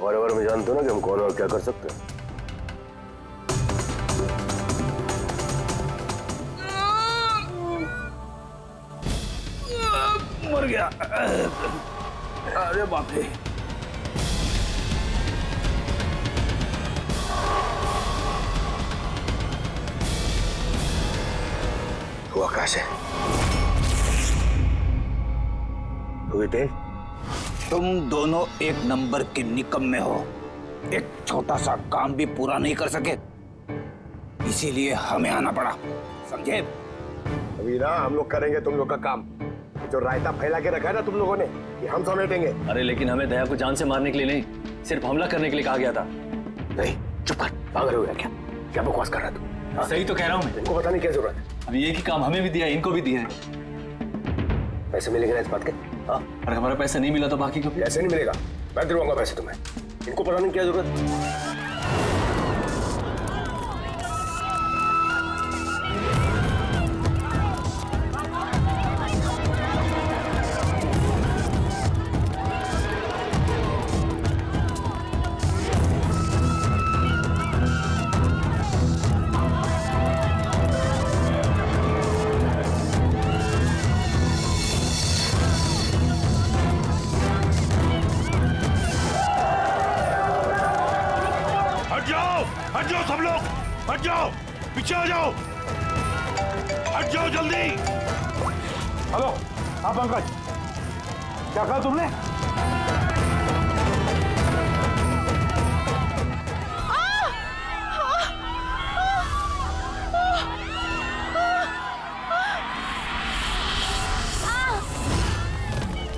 Speaker 19: हमारे बारे में जानते हो ना कि हम कौन और क्या कर सकते हैं।
Speaker 3: मर गया। अरे बाप रे।
Speaker 19: तू आकाश है? तू ही देव?
Speaker 11: तुम दोनों एक नंबर के निकम्मे हो। एक छोटा सा काम भी पूरा नहीं कर सके, इसीलिए हमें आना पड़ा, समझे?
Speaker 19: अभी ना हम लोग करेंगे तुम लोग का काम। जो रायता फैला के रखा है ना तुम लोगों ने, ये हम समेटेंगे।
Speaker 20: अरे लेकिन हमें दया को जान से मारने के लिए नहीं, सिर्फ हमला करने के लिए कहा गया था।
Speaker 19: नहीं, चुप कर, पागल हो गया क्या? क्या बकवास कर रहा तू?
Speaker 20: सही तो कह रहा हूँ मैं।
Speaker 19: इनको बताने की क्या जरूरत है?
Speaker 20: अभी एक ही काम हमें भी दिया है, इनको भी दिया है।
Speaker 19: पैसे मिलेंगे ना इस बात के? हाँ,
Speaker 20: अगर हमारा पैसा नहीं मिला तो बाकी को
Speaker 19: पैसे नहीं मिलेगा। मैं दिलवाऊंगा पैसे तुम्हें। इनको बताने की क्या जरूरत है?
Speaker 7: हट जाओ सब लोग, हट जाओ, पीछे आ जाओ, हट जाओ जल्दी।
Speaker 14: हेलो, हाँ पंकज, क्या कहा तुमने?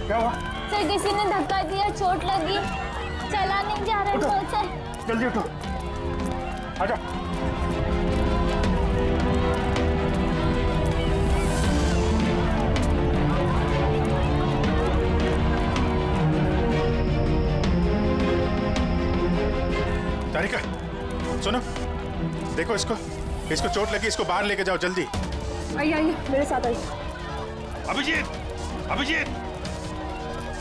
Speaker 14: क्या हुआ?
Speaker 4: सर किसी ने धक्का दिया, चोट लगी, चला नहीं जा रहा है सर।
Speaker 14: जल्दी उठो, आजा।
Speaker 2: तारिका, सुनो, देखो इसको चोट लगी, इसको बाहर लेके जाओ जल्दी।
Speaker 17: आइए आइए मेरे साथ आइए।
Speaker 7: अभिजीत,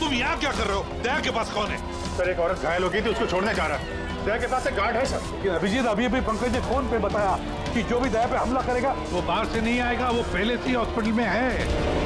Speaker 7: तुम यहाँ क्या कर रहे हो? दया के पास कौन है?
Speaker 2: सर, एक औरत घायल हो गई थी, उसको छोड़ने जा रहा है। दया के पास एक गार्ड है सर।
Speaker 14: लेकिन अभिजीत, अभी पंकज ने फोन पे बताया कि जो भी दया पे हमला करेगा
Speaker 13: वो बाहर से नहीं आएगा, वो पहले से ही हॉस्पिटल में है।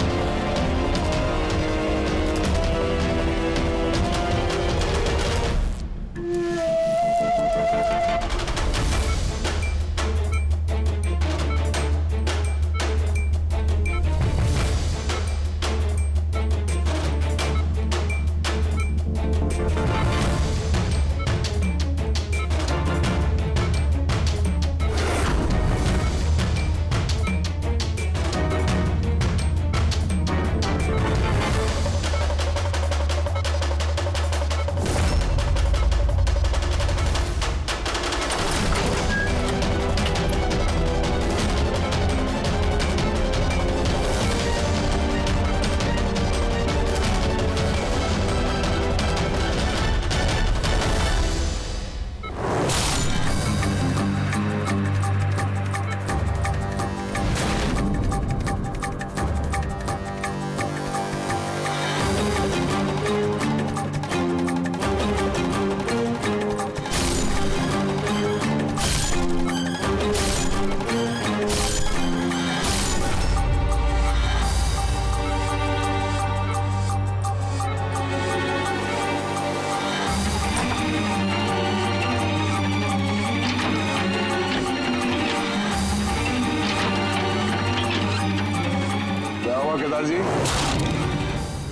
Speaker 7: केदार जी,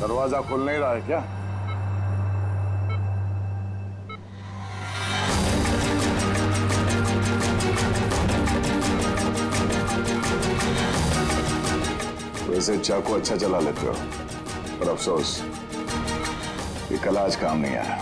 Speaker 7: दरवाजा खुल नहीं रहा है क्या? वैसे चाकू अच्छा चला लेते हो, पर अफसोस ये कल आज काम नहीं आया।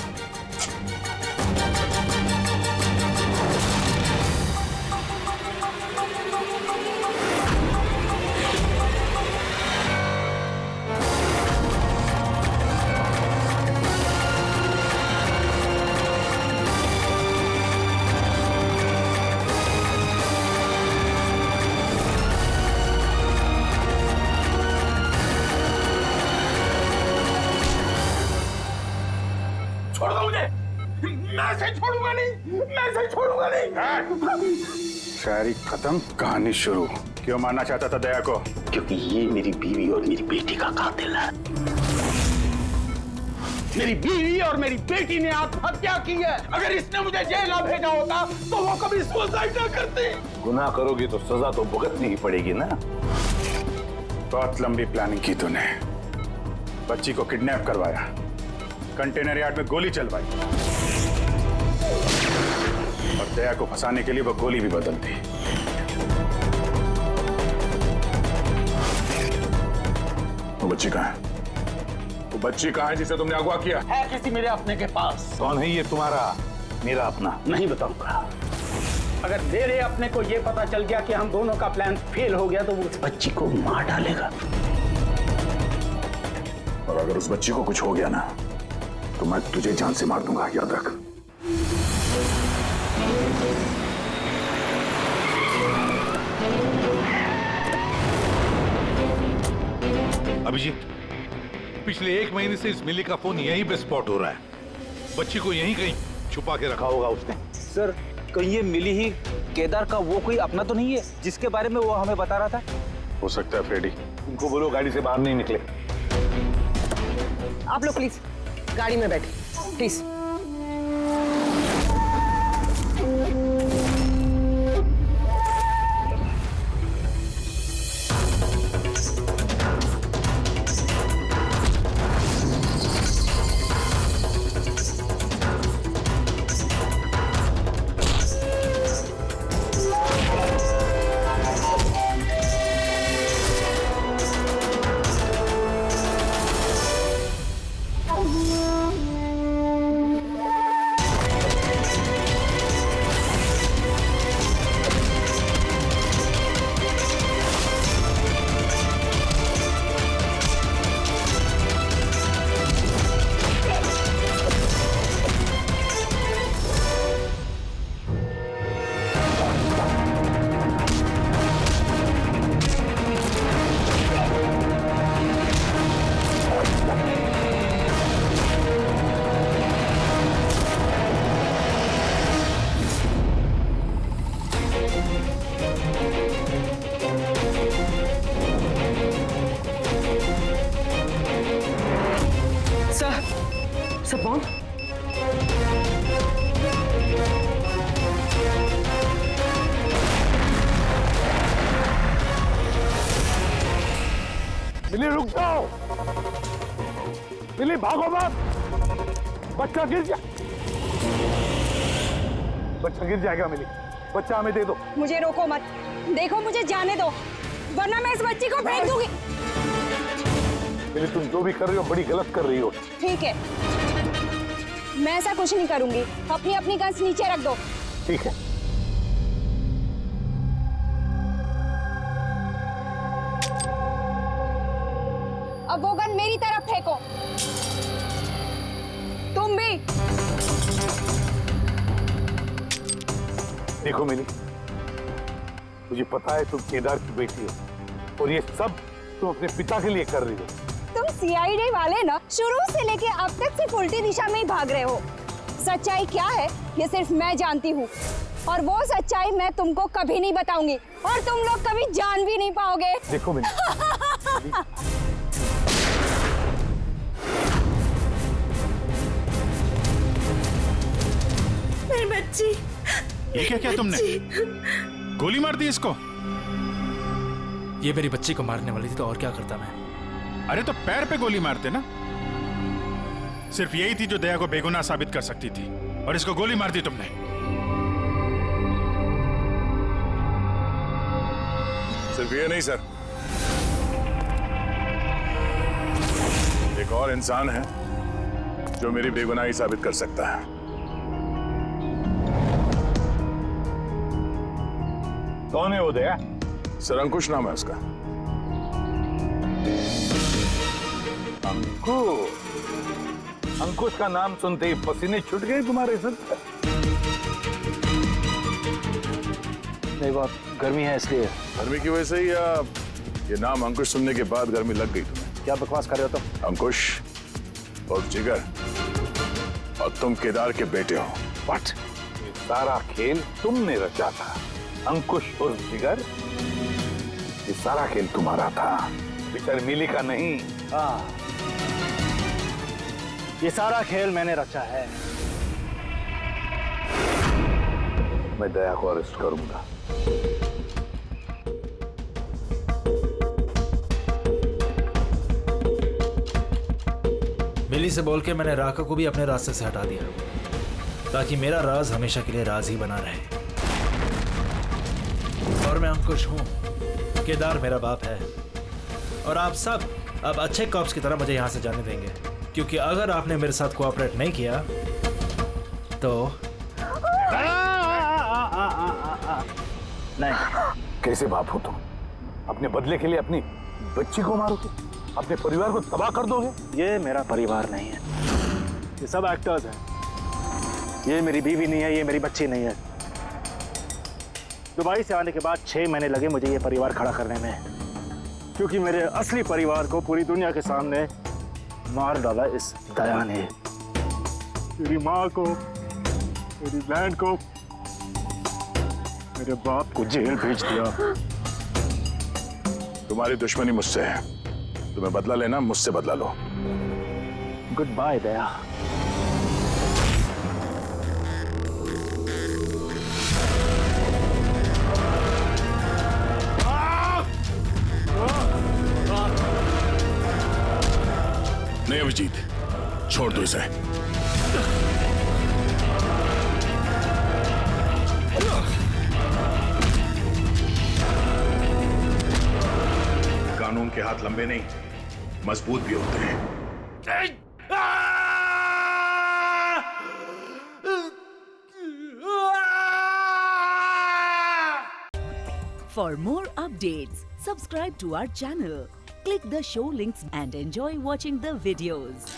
Speaker 3: छोड़ दो मुझे,
Speaker 7: मैं से छोड़ूंगा नहीं, मैं से छोड़ूंगा नहीं।
Speaker 14: शायरी खत्म, कहानी शुरू। क्यों मारना चाहता था दया को?
Speaker 20: क्योंकि ये मेरी बीवी और मेरी बेटी का कातिल है।
Speaker 7: मेरी बीवी और मेरी बेटी ने आत्महत्या की है। अगर इसने मुझे जेल ना भेजा होता तो वो कभी सुसाइड ना करती। गुनाह करोगी तो सजा तो भुगतनी ही पड़ेगी ना।
Speaker 14: बहुत लंबी प्लानिंग की तूने। बच्ची को किडनैप करवाया, कंटेनर यार्ड में गोली चलवाई और दया को फंसाने के लिए वो गोली भी बदल दी।
Speaker 16: वो बच्ची कहाँ है? वो बच्ची कहाँ है जिसे तुमने अगवा किया?
Speaker 7: है किसी मेरे अपने के पास।
Speaker 14: कौन है ये तुम्हारा मेरा अपना?
Speaker 7: नहीं बताऊंगा। अगर मेरे अपने को ये पता चल गया कि हम दोनों का प्लान फेल हो गया तो वो उस बच्ची को मार डालेगा।
Speaker 16: और अगर उस बच्ची को कुछ हो गया ना तो मैं तुझे जान से मार दूंगा, याद रख।
Speaker 2: अभिजीत, पिछले 1 महीने से इस मिली का फोन यहीं पे स्पॉट हो रहा है। बच्ची को यहीं कहीं छुपा के रखा होगा उसने।
Speaker 11: सर, कहीं ये मिली ही केदार का वो कोई अपना तो नहीं है जिसके बारे में वो हमें बता रहा था?
Speaker 14: हो सकता है फ्रेडी।
Speaker 16: उनको बोलो गाड़ी से बाहर नहीं निकले।
Speaker 10: आप लोग प्लीज गाड़ी में बैठे, प्लीज। सब बॉन्ड
Speaker 7: मिली, रुक जाओ। मिली, भागो मत। बच्चा गिर जा, बच्चा गिर जाएगा। मिली, बच्चा हमें दे दो।
Speaker 27: मुझे रोको मत, देखो मुझे जाने दो वरना मैं इस बच्ची को फेंक दूंगी।
Speaker 7: मिली, तुम जो भी कर रही हो बड़ी गलत कर रही हो।
Speaker 27: ठीक है, मैं ऐसा कुछ नहीं करूंगी। अपनी अपनी गन्स नीचे रख दो।
Speaker 7: ठीक है।
Speaker 27: अब वो गन मेरी तरफ फेंको। तुम भी।
Speaker 7: देखो मिली, मुझे पता है तुम केदार की बेटी हो और ये सब तुम अपने पिता के लिए कर रही हो।
Speaker 27: तुम सीआईडी वाले ना शुरू से लेके अब तक सिर्फ उल्टी दिशा में ही भाग रहे हो। सच्चाई क्या है ये सिर्फ मैं जानती हूँ और वो सच्चाई मैं तुमको कभी नहीं बताऊंगी और तुम लोग कभी जान भी नहीं पाओगे।
Speaker 7: देखो मिली,
Speaker 27: मेरी बच्ची।
Speaker 2: ये क्या किया तुमने? गोली मार दी इसको?
Speaker 8: ये मेरी बच्ची को मारने वाली थी तो और क्या करता मैं?
Speaker 2: अरे तो पैर पे गोली मारते ना। सिर्फ यही थी जो दया को बेगुनाह साबित कर सकती थी और इसको गोली मार दी तुमने।
Speaker 16: सिर्फ ये नहीं सर, एक और इंसान है जो मेरी बेगुनाही साबित कर सकता है।
Speaker 7: कौन है वो दया?
Speaker 16: सर अंकुश नाम है उसका।
Speaker 7: अंकुश का नाम सुनते ही पसीने छूट गए तुम्हारे सर?
Speaker 20: नहीं, बहुत गर्मी है इसलिए।
Speaker 16: गर्मी की वजह से ही या ये नाम अंकुश सुनने के बाद गर्मी लग गई तुम्हें?
Speaker 20: क्या बकवास कर रहे हो तुम?
Speaker 16: अंकुश और जिगर और तुम केदार के बेटे हो।
Speaker 7: व्हाट? ये सारा खेल तुमने रचा था, अंकुश उर्फ जिगर। ये सारा खेल तुम्हारा था, बेचारी मिली का नहीं।
Speaker 24: हाँ, ये सारा खेल मैंने रचा है।
Speaker 7: मैं दया को अरेस्ट करूंगा।
Speaker 8: मिली से बोल के मैंने राका को भी अपने रास्ते से हटा दिया, ताकि मेरा राज हमेशा के लिए राज ही बना रहे। और मैं अंकुश हूं, केदार मेरा बाप है, और आप सब अब अच्छे कॉप्स की तरह मुझे यहां से जाने देंगे, क्योंकि अगर आपने मेरे साथ कोऑपरेट नहीं किया तो
Speaker 24: नहीं।
Speaker 7: कैसे बाप हो तुम? अपने बदले के लिए अपनी बच्ची को मारोगे, अपने परिवार को तबाह कर दोगे?
Speaker 24: ये मेरा परिवार नहीं है, ये सब एक्टर्स हैं। ये मेरी बीवी नहीं है, ये मेरी बच्ची नहीं है। दुबई से आने के बाद 6 महीने लगे मुझे ये परिवार खड़ा करने में, क्योंकि मेरे असली परिवार को पूरी दुनिया के सामने मार डाला इस दया ने। मेरी माँ को, मेरी बहन को, मेरे बाप को जेल भेज दिया।
Speaker 16: तुम्हारी दुश्मनी मुझसे है, तुम्हें बदला लेना, मुझसे बदला लो।
Speaker 24: गुड बाय दया।
Speaker 2: नहीं अभिजीत, छोड़ दो इसे।
Speaker 16: कानून के हाथ लंबे नहीं, मजबूत भी होते हैं।
Speaker 9: For more updates, subscribe to our channel, click the show links and enjoy watching the videos.